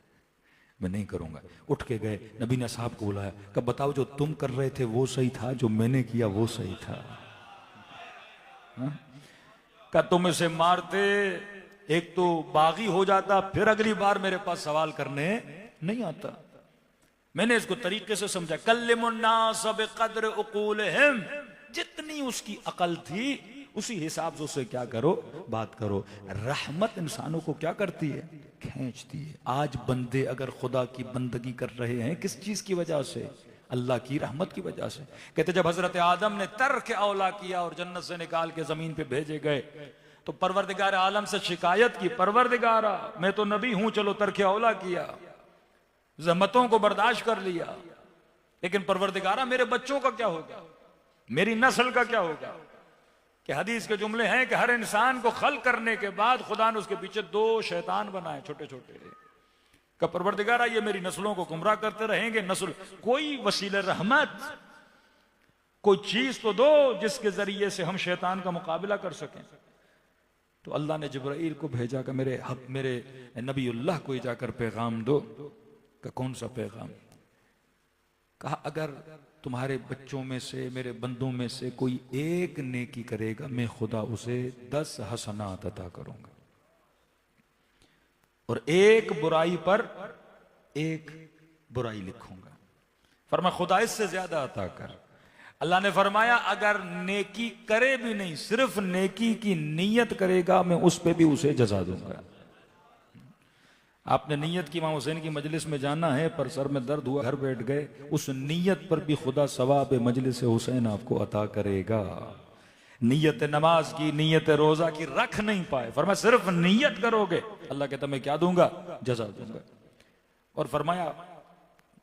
मैं नहीं करूंगा। उठ के गए, नबी ने साहब को बुलाया, कहा बताओ जो तुम कर रहे थे वो सही था, जो मैंने किया वो सही था? कहा तुम इसे मारते एक तो बागी हो जाता, फिर अगली बार मेरे पास सवाल करने नहीं आता। मैंने इसको तरीके से समझा, कल्लिमुन्नास बिक़द्र उक़ूलिहिम, जितनी उसकी अकल थी उसी हिसाब से उससे क्या करो, बात करो। रहमत इंसानों को क्या करती है, खींचती है। आज बंदे अगर खुदा की बंदगी कर रहे हैं किस चीज की वजह से? अल्लाह की रहमत की वजह से। कहते जब हजरत आदम ने तर्क औला किया और जन्नत से निकाल के जमीन पे भेजे गए तो परवरदिगार आलम से शिकायत की, परवरदिगारा मैं तो नबी हूं, चलो तर्क औला किया, ज़हमतों को बर्दाश्त कर लिया, लेकिन परवरदिगारा मेरे बच्चों का क्या होगा, मेरी नस्ल का क्या होगा? कि हदीस के जुमले हैं कि हर इंसान को खल करने के बाद खुदा ने उसके पीछे 2 शैतान बनाए छोटे छोटे। का परवरदिगारा ये मेरी नस्लों को गुमराह करते रहेंगे, नस्ल कोई वसीले रहमत, कोई चीज तो दो जिसके जरिए से हम शैतान का मुकाबला कर सकें। तो अल्लाह ने जिब्राइल को भेजा कि मेरे नबीउल्लाह को जाकर पैगाम दो। का कौन सा पैगाम? कहा अगर तुम्हारे बच्चों में से, मेरे बंदों में से कोई एक नेकी करेगा मैं खुदा उसे 10 हसनात अता करूंगा, और एक बुराई पर 1 बुराई लिखूंगा। फरमाया खुदा इससे ज्यादा अता कर। अल्लाह ने फरमाया अगर नेकी करे भी नहीं, सिर्फ नेकी की नीयत करेगा मैं उस पर भी उसे जजा दूंगा। आपने नीयत की इमाम हुसैन की मजलिस में जाना है पर सर में दर्द हुआ, घर बैठ गए, उस नीयत पर भी खुदा सवाब मजलिस हुसैन आपको अता करेगा। नीयत नमाज की, नीयत रोजा की रख नहीं पाए, फरमाया सिर्फ नीयत करोगे अल्लाह कहता मैं क्या दूंगा, जजा दूंगा। और फरमाया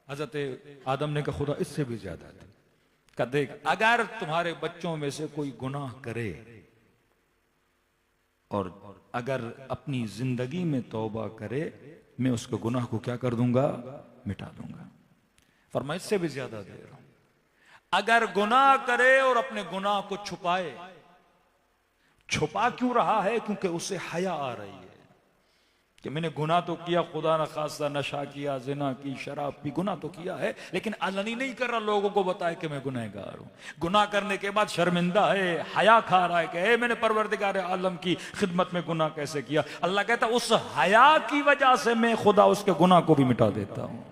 हजरत आदम ने कहा खुदा इससे भी ज्यादा था। कहा देख अगर तुम्हारे बच्चों में से कोई गुनाह करे और अगर अपनी जिंदगी में तौबा करे मैं उसके गुनाह को क्या कर दूंगा, मिटा दूंगा। फरमाया इससे भी ज्यादा दे रहा हूं, अगर गुनाह करे और अपने गुनाह को छुपाए, छुपा क्यों रहा है? क्योंकि उसे हया आ रही है कि मैंने गुनाह तो किया, खुदा न खासा नशा किया, जिना की, शराब पी, गुनाह तो किया है, लेकिन अलनी नहीं कर रहा लोगों को बताए कि मैं गुनहगार हूं। गुनाह करने के बाद शर्मिंदा है, हया खा रहा है कि मैंने परवरदिगार आलम की खिदमत में गुनाह कैसे किया। अल्लाह कहता उस हया की वजह से मैं खुदा उसके गुनाह को भी मिटा देता हूं।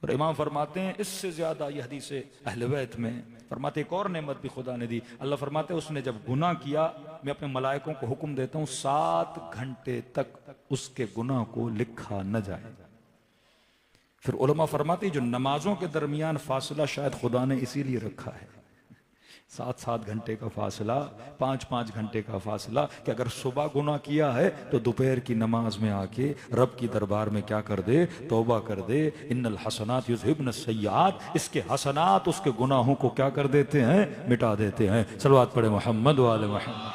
और इमाम फरमाते हैं इससे ज्यादा यह हदीस अहले बैत में फरमाते एक और नेमत भी खुदा ने दी। अल्लाह फरमाते उसने जब गुनाह किया मैं अपने मलाइकों को हुक्म देता हूं 7 घंटे तक उसके गुनाह को लिखा न जाए। फिर उलमा फरमाते जो नमाजों के दरमियान फासला शायद खुदा ने इसीलिए रखा है, 7-7 घंटे का फासला, 5-5 घंटे का फासला, कि अगर सुबह गुनाह किया है तो दोपहर की नमाज में आके रब की दरबार में क्या कर दे, तौबा कर दे। इन्नल हसनात युज़हिबन सय्यात, इसके हसनात उसके गुनाहों को क्या कर देते हैं, मिटा देते हैं। सलवात पढ़े मोहम्मद व आले मोहम्मद।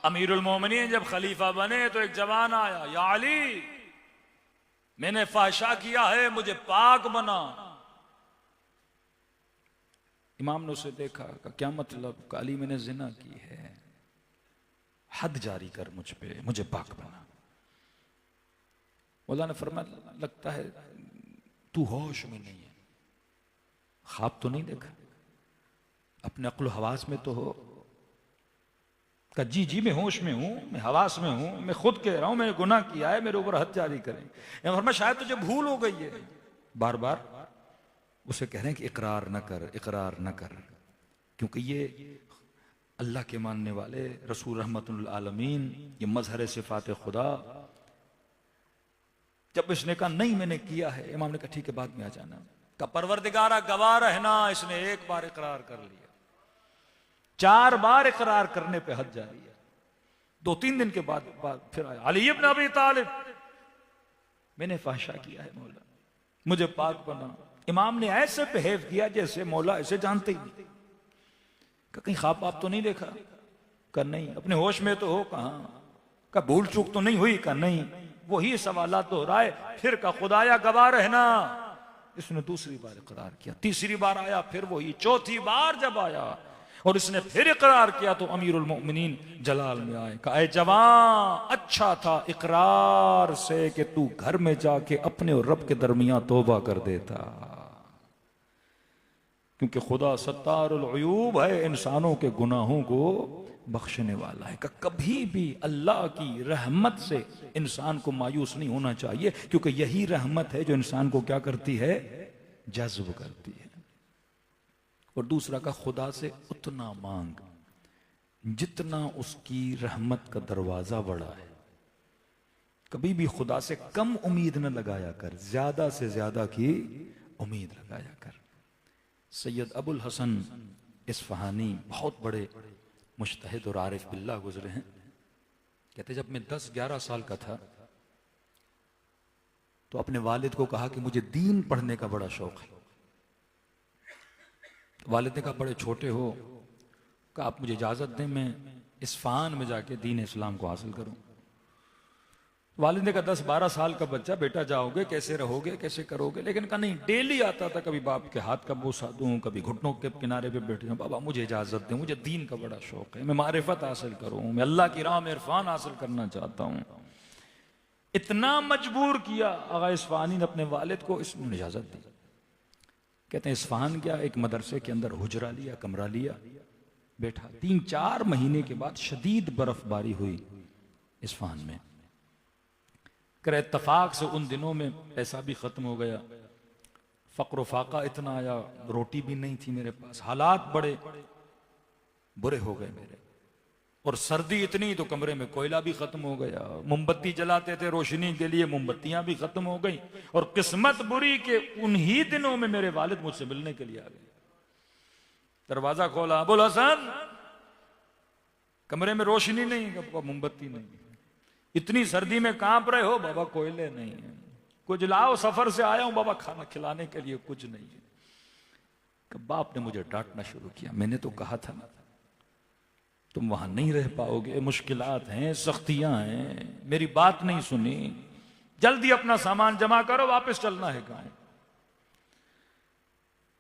अमीरुल मोमिनीन जब खलीफा बने तो एक जवान आया, या अली मैंने फाहशा किया है, मुझे पाक बना। इमाम ने उसे देखा, क्या मतलब? काली मैंने जिना की है, हद जारी कर मुझ पे, मुझे पाक बना। मौला ने फरमाया लगता है तू होश में नहीं है, ख्वाब तो नहीं देखा, अपने अक्ल हवास में तो हो। का जी जी मैं होश में हूं, मैं हवास में हूं, मैं खुद कह रहा हूं मैंने गुनाह किया है, मेरे ऊपर हद जारी करें। फरमाया शायद तुझे भूल हो गई है। बार बार उसे कह रहे हैं कि इकरार न कर, इकरार न कर, क्योंकि ये अल्लाह के मानने वाले, रसूल रहमतुल आलमीन, ये मजहर सिफात खुदा। जब इसने कहा नहीं मैंने किया है, इमाम ने कहा ठीक है बाद में आ जाना। का परवरदिगारा गवाह रहना, इसने एक बार इकरार कर लिया, 4 बार इकरार करने पे हद जारी है। 2-3 दिन के बाद फिर आया, अली इब्न अबी तालिब, मैंने फाहशा किया है मौला, मुझे पाक बना। इमाम ने ऐसे बिहेव किया जैसे मौला ऐसे जानते ही नहीं। कहीं ख्वाब आप तो नहीं देखा? का नहीं। अपने होश में तो हो? कहां। का भूल चूक तो नहीं हुई? का नहीं। वही सवालात दोहराए। फिर का खुदाया गवाह रहना, इसने दूसरी बार इकरार किया। तीसरी बार आया, फिर वही। चौथी बार जब आया और इसने फिर इकरार किया तो अमीरुल मोमिनीन जलाल में आए, कहा ऐ जवान, अच्छा था इकरार से कि तू घर में जाके अपने और रब के दरमियान तौबा कर देता, क्योंकि खुदा सत्तारुल उयूब है, इंसानों के गुनाहों को बख्शने वाला है। कभी भी अल्लाह की रहमत से इंसान को मायूस नहीं होना चाहिए, क्योंकि यही रहमत है जो इंसान को क्या करती है, जज्ब करती है। और दूसरा का खुदा से उतना मांग जितना उसकी रहमत का दरवाजा बड़ा है। कभी भी खुदा से कम उम्मीद न लगाया कर, ज्यादा से ज्यादा की उम्मीद लगाया कर। सैयद अबुल हसन इस्फहानी बहुत बड़े मुज्तहिद और आरिफ बिल्लाह गुजरे हैं। कहते जब मैं 10-11 साल का था तो अपने वालिद को कहा कि मुझे दीन पढ़ने का बड़ा शौक है। वालिद ने कहा बड़े छोटे हो, कहा आप मुझे इजाजत दें मैं इस्फहान में जाके दीन इस्लाम को हासिल करूं। वालिद ने कहा 10-12 साल का बच्चा, बेटा जाओगे कैसे रहोगे कैसे करोगे? लेकिन कहा नहीं, डेली आता था, कभी बाप के हाथ का बोसा दूं, कभी घुटनों के किनारे पे बैठ जाऊं। बाबा मुझे इजाजत दें, मुझे दीन का बड़ा शौक है, मैं मारिफत हासिल करूं, मैं अल्लाह की राह में इरफान हासिल करना चाहता हूं। इतना मजबूर किया आगा इस्फहानी ने अपने वालिद को, इसने इजाजत दी। कहते हैं इस्फहान गया, एक मदरसे के अंदर हुजरा लिया, कमरा लिया, बैठा। 3-4 महीने के बाद शदीद बर्फबारी हुई इस्फहान में। कर इत्तफाक से उन दिनों में पैसा भी खत्म हो गया, फक्र फाका इतना आया, रोटी भी नहीं थी मेरे पास, हालात बड़े बुरे हो गए मेरे। और सर्दी इतनी तो कमरे में कोयला भी खत्म हो गया, मोमबत्ती जलाते थे रोशनी के लिए, मोमबत्तियां भी खत्म हो गई। और किस्मत बुरी के उन्हीं दिनों में मेरे वालिद मुझसे मिलने के लिए आ गए। दरवाजा खोला, अबुल हसन, कमरे में रोशनी नहीं, मोमबत्ती नहीं, इतनी सर्दी में कांप रहे हो? बाबा कोयले नहीं है, कुछ लाओ, सफर से आया हूं बाबा, खाना खिलाने के लिए कुछ नहीं है। बाप ने मुझे डांटना शुरू किया, मैंने तो कहा था ना तुम वहां नहीं रह पाओगे, मुश्किलात हैं, सख्तियां हैं, मेरी बात नहीं सुनी, जल्दी अपना सामान जमा करो, वापस चलना है गांव।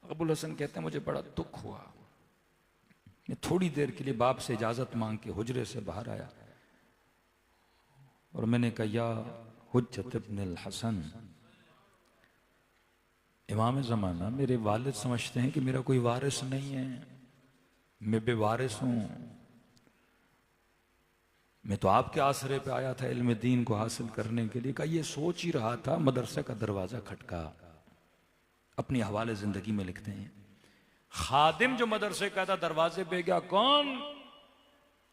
अबुल हसन कहते हैं मुझे बड़ा दुख हुआ, मैं थोड़ी देर के लिए बाप से इजाजत मांग के हुजरे से बाहर आया और मैंने कहा या हुज्जत इब्न हसन, इमाम ज़माना, मेरे वालिद समझते हैं कि मेरा कोई वारिस नहीं है, मैं बेवारिस हूं, मैं तो आपके आसरे पे आया था इल्म दीन को हासिल करने के लिए। कहा ये सोच ही रहा था, मदरसे का दरवाजा खटका। अपनी हवाले जिंदगी में लिखते हैं, खादिम जो मदरसे का था दरवाजे पे गया, कौन?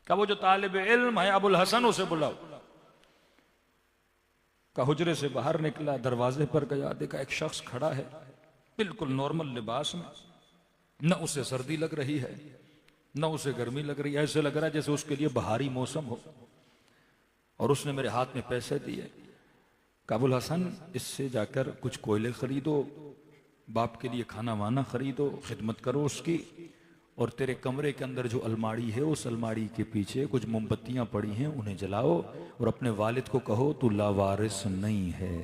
का वो जो तालिब इल्म है अबुल हसन, उसे बुलाओ। का हुजरे से बाहर निकला, दरवाजे पर गया, देखा एक शख्स खड़ा है बिल्कुल नॉर्मल लिबास में, न उसे सर्दी लग रही है न उसे गर्मी लग रही है, ऐसे लग रहा है जैसे उसके लिए बहारी मौसम हो। और उसने मेरे हाथ में पैसे दिए, काबुल हसन इससे जाकर कुछ कोयले खरीदो, बाप के लिए खाना वाना खरीदो, खिदमत करो उसकी, और तेरे कमरे के अंदर जो अलमारी है उस अलमारी के पीछे कुछ मोमबत्तियां पड़ी हैं, उन्हें जलाओ और अपने वालिद को कहो तू लावारिस नहीं है।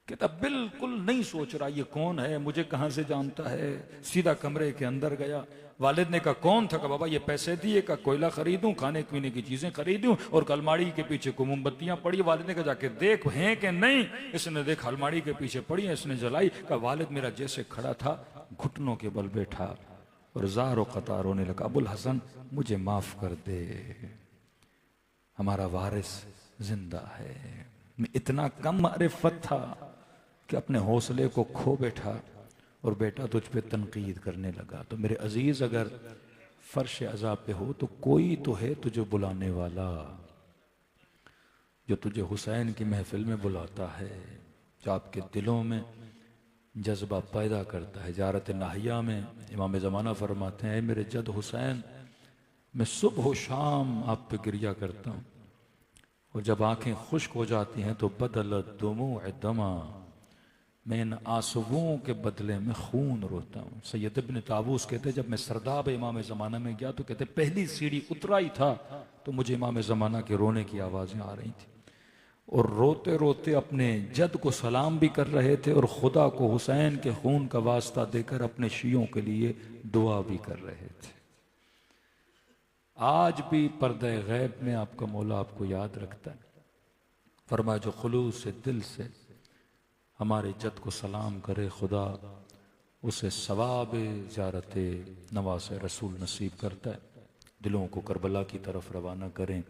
कहता बिल्कुल नहीं सोच रहा ये कौन है, मुझे कहां से जानता है। सीधा कमरे के अंदर गया, वालिद ने कहा कौन था? का बाबा ये पैसे दिए, का कोयला खरीदूं, खाने पीने की चीजें खरीदूं, और अलमारी के पीछे को मोमबत्तियां पड़ी। वालिद ने कहा जाके देख हैं कि नहीं। इसने देखा अलमारी के पीछे पड़ी है, इसने जलाई। का वालिद मेरा जैसे खड़ा था घुटनों के बल बैठा और ज़ारो कतार रोने लगा, अबुल हसन मुझे माफ कर दे, हमारा वारिस जिंदा है। मैं इतना कम मारिफत था कि अपने हौसले को खो बैठा और बेटा तुझ पे तनकीद करने लगा। तो मेरे अजीज़, अगर फर्श अज़ाब पे हो तो कोई तो है तुझे बुलाने वाला, जो तुझे हुसैन की महफिल में बुलाता है, जो आपके दिलों में जज्बा पैदा करता है। ज़ियारत नाहिया में इमाम ज़माना फरमाते हैं, मेरे जद हुसैन, मैं सुबह शाम आप पे गिरिया करता हूँ, और जब आंखें खुश्क हो जाती हैं तो बदलत दुमूअ दमा, मैं इन आंसुओं के बदले में खून रोता हूँ। सैयद इब्न ताबूस कहते, जब मैं सरदाब इमाम ज़माना में गया तो कहते पहली सीढ़ी उतरा ही था तो मुझे इमाम ज़माना के रोने की आवाज़ें आ रही थी, और रोते रोते अपने जद को सलाम भी कर रहे थे और खुदा को हुसैन के खून का वास्ता देकर अपने शियों के लिए दुआ भी कर रहे थे। आज भी पर्दे गैब में आपका मौला आपको याद रखता है। फरमाया, जो खुलूस से दिल से हमारे जद को सलाम करे, खुदा उसे सवाब ज़ियारत नवास रसूल नसीब करता है। दिलों को करबला की तरफ रवाना करें।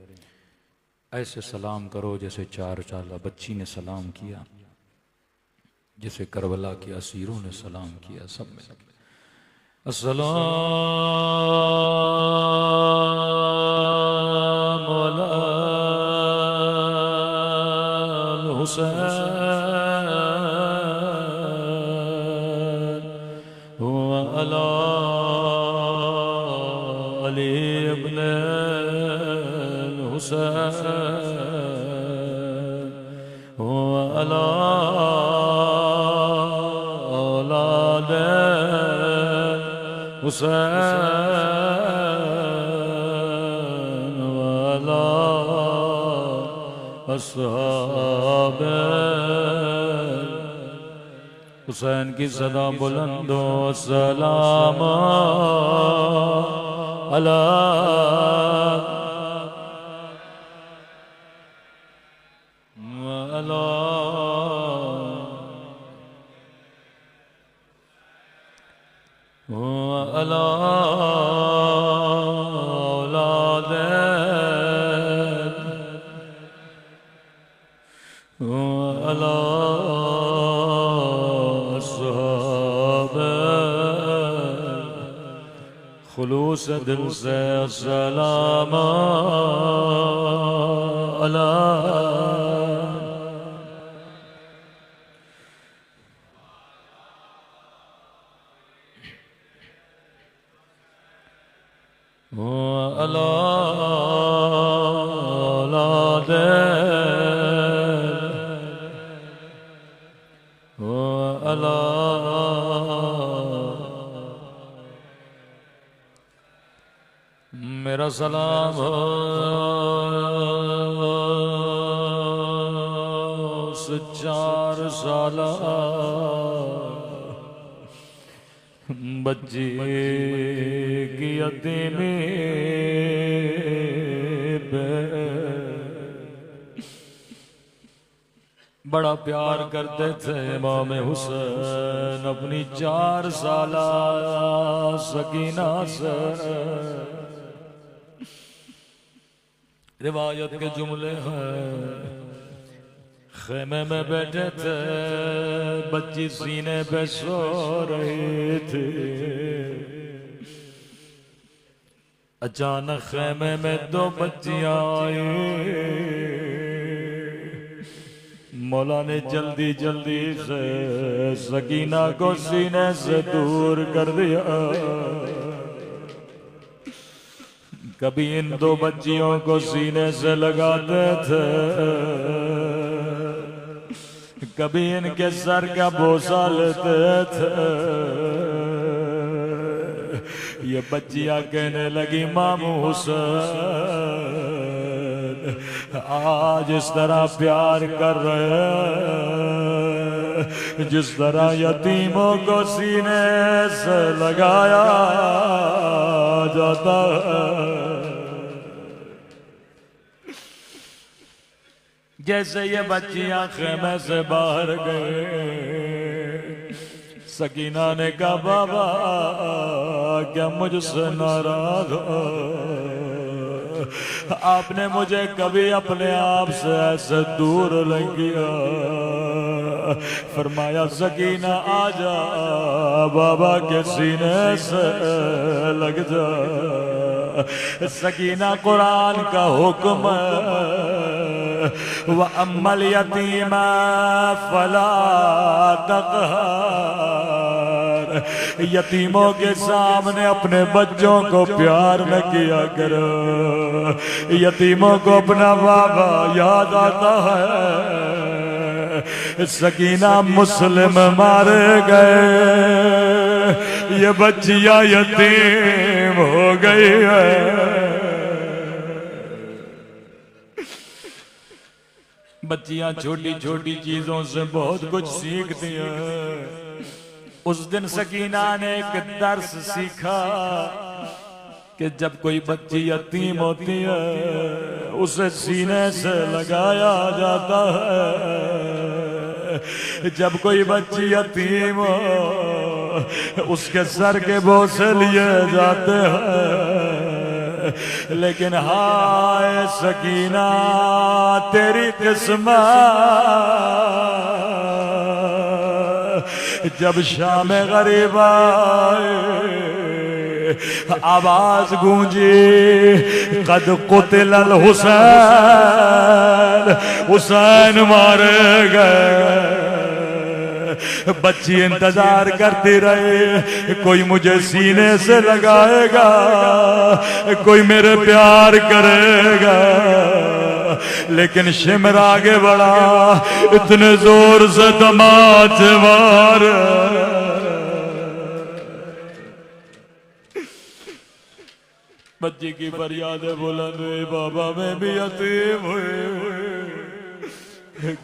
ऐसे सलाम करो जैसे 4 साला बच्ची ने सलाम किया, जैसे करबला के असीरों ने सलाम किया। सब में अस्सलाम अलैल हुसैन व अला अली इब्न हुसैन व अला औलाद हुसैन व अला अस्हाब हुसैन की सदा बुलंदो सलाम अला खुलूस दिल से सलाम अला अला औलाद अला मेरा सलाम उस 4 साला बच्ची की यतीमी पे बड़ा प्यार करते थे इमाम हुसैन अपनी 4 साला सकीना से। रिवायत के जुमले हैं, खेमे में बैठे थे, बच्ची सीने पे सो रही थी। अचानक खेमे में 2 बच्चियां आई। मौला ने जल्दी जल्दी से सकीना को सीने से दूर कर दिया। कभी इन 2 बच्चियों को सीने से लगाते थे, कभी इनके सर का बोसा लेते थे। ये बच्चियां कहने लगी, मामू हुसैन आज इस तरह प्यार कर रहे हैं जिस तरह यतीमों को सीने से लगाया जाता है। जैसे ये बच्चियां खेमे से बाहर गए, सकीना ने कहा, बाबा क्या मुझसे नाराज हो? आपने मुझे कभी अपने आप से ऐसे दूर नहीं किया। फरमाया सकीना आजा बाबा के सीने से लग जा। सकीना कुरान का हुक्म व अम्मल यतीमा फला तक़हर, यतीमों के सामने अपने बच्चों को प्यार न किया करो। यतीमों को अपना बाबा याद आता है। सकीना मुस्लिम मारे गए, ये बच्चियां यतीम हो गई है। बच्चियां छोटी छोटी चीजों से बहुत कुछ सीखती हैं। उस दिन सकीना ने एक दर्स सीखा कि जब कोई बच्ची यतीम होती है उसे सीने से लगाया जाता है। जब कोई बच्ची यतीम हो उसके सर के बोझ लिए जाते हैं। लेकिन हाय सकीना तेरी किस्मत, जब शाम गरीब आए आवाज गूंजी कद कुतिल हुसैन, हुसैन मारे गए। बच्ची इंतजार करती रही, कोई मुझे सीने से लगाएगा, कोई मेरे प्यार करेगा। लेकिन शिमर आगे बढ़ा, इतने जोर से तमाचे मार। बच्ची की फरियादें बुलंद हुई, बाबा मैं भी यतीम हुई,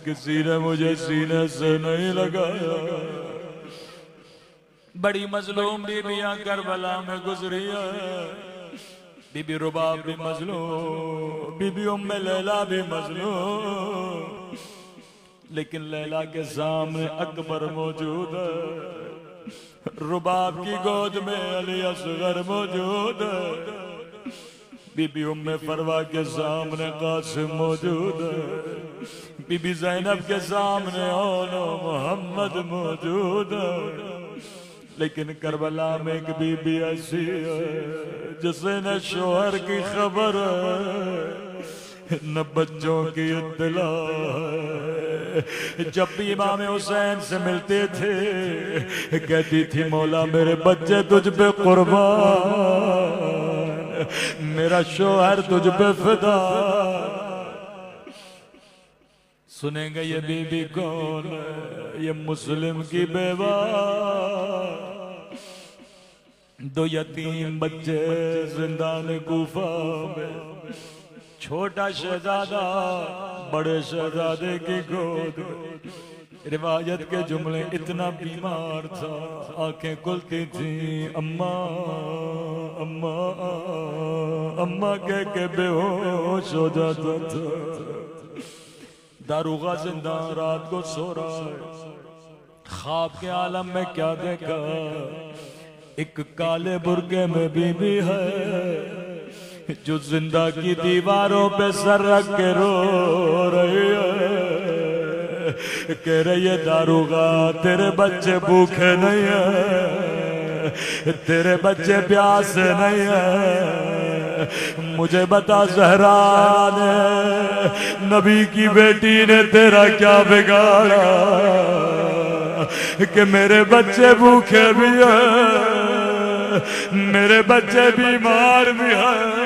किसी ने मुझे सीने से नहीं लगाया। बड़ी मजलूम बीबियां करबला में गुजरी है। बीबी रुबाब भी मजलूम, बीबी उम्मे लैला भी मजलूम। लेकिन लैला के सामने अकबर मौजूद है, रुबाब की गोद में अली असगर मौजूद है। बीबी उम्मे फरवा के सामने कासिम मौजूद है। बीबी ज़ैनब के सामने औनो मोहम्मद मौजूद है। लेकिन करबला में एक बीबी ऐसी है जिसे न शोहर की खबर है न बच्चों की इत्तला है। जब भी इमाम हुसैन से मिलते थे कहती थी मौला मेरे बच्चे तुझ पे कुर्बान, मेरा शोहर तुझ पे फिदा। सुनेंगे ये बीबी कौन है? ये मुस्लिम की बेवा। दो यतीम बच्चे जिंदान कूफा में, छोटा शहजादा बड़े शहजादे की गोद में। रिवायत के जुमले इतना बीमार था, आंखें खुलती थी अम्मा अम्मा अम्मा कह के बेहोश हो जाता था। दारुगा जिंदा रात को सो रहा है, ख्वाब के आलम में क्या देखा? एक काले बुर्के में बीबी है जो जिंदा की दीवारों पे सर रख के रो रही है। कह रही है दारुगा तेरे बच्चे भूखे नहीं है, तेरे बच्चे प्यासे नहीं है। मुझे बता ज़हरा ने नबी की बेटी ने तेरा क्या बिगाड़ा कि मेरे बच्चे भूखे भी हैं, मेरे बच्चे बीमार भी हैं।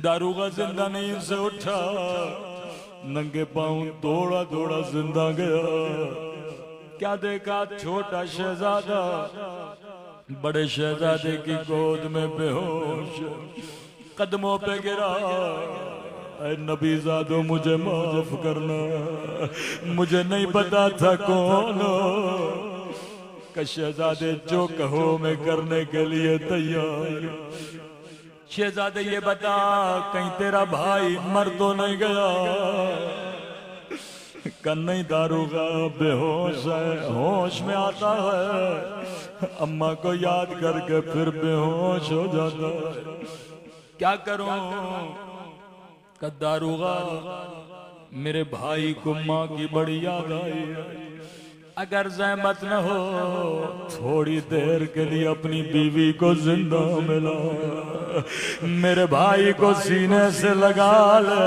दारुगा जिंदा नींद से उठा, नंगे पांव दौड़ा दौड़ा जिंदा गया। क्या देखा? छोटा शहजादा बड़े शहजादे की गोद में बेहोश कदमों पे गिरा। ऐ नबीज़ादो मुझे माफ करना, मुझे नहीं पता था कौन हो। कि शहजादे जो कहो मैं करने के लिए तैयार। शहजादे ये बता कहीं तेरा भाई मर तो नहीं गया? का नहीं दारुगा बेहोश है, होश में आता है, अम्मा को याद करके फिर बेहोश हो जाता है। क्या करूं? का दारुगा मेरे भाई को माँ की बड़ी याद आई। अगर ज़हमत न हो थोड़ी देर के लिए अपनी बीवी को जिंदा मिला, मेरे भाई को सीने से लगा ले।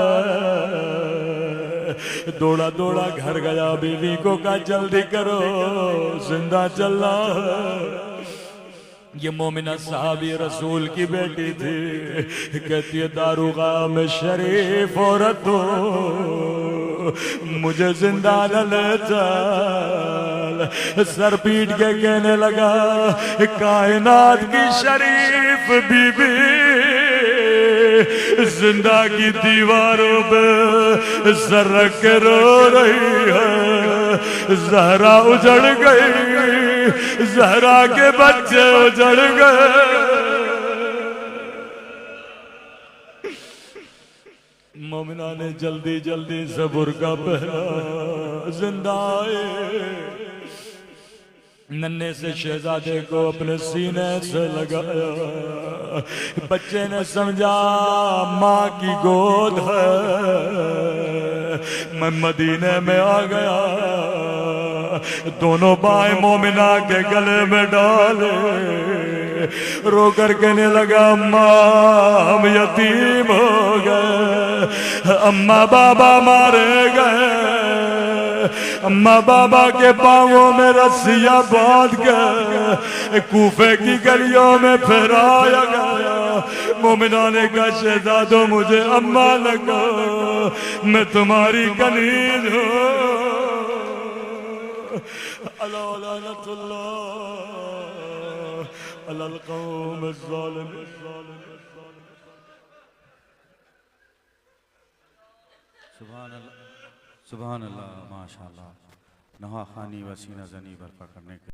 दौड़ा दौड़ा घर गया, बीवी को कहा जल्दी करो जिंदा चलना है। ये मोमिना साहबी रसूल की बेटी थी, कहती है दारुगा में शरीफ औरत हो, मुझे जिंदा न ले चल। सर पीट के कहने लगा कायनात की शरीफ बीबी जिंदा की दीवारों पे सर रख के रो रही है। ज़हरा उजड़ गई, ज़हरा के बच्चे उजड़ गए। मोमिना ने जल्दी जल्दी से बुर्का पहना, जिंदा आए। नन्हे से शहजादे को अपने सीने से लगाया। बच्चे ने समझा माँ की गोद है, मैं मदीने में आ गया। दोनों बाएं मोमिना के गले में डाले, रो कर कहने लगा अम्मा हम यतीम हो गए, अम्मा बाबा मारे गए, अम्मा बाबा के पांवों में रस्सियां बांध के कूफे की गलियों में फहराया गया। मोमिना ने कहा शहजादो मुझे अम्मा लगा, मैं तुम्हारी कनीज हूँ। सुभान अल्लाह माशाअल्लाह। नहा खानी वसीना जनी बर्पा करने के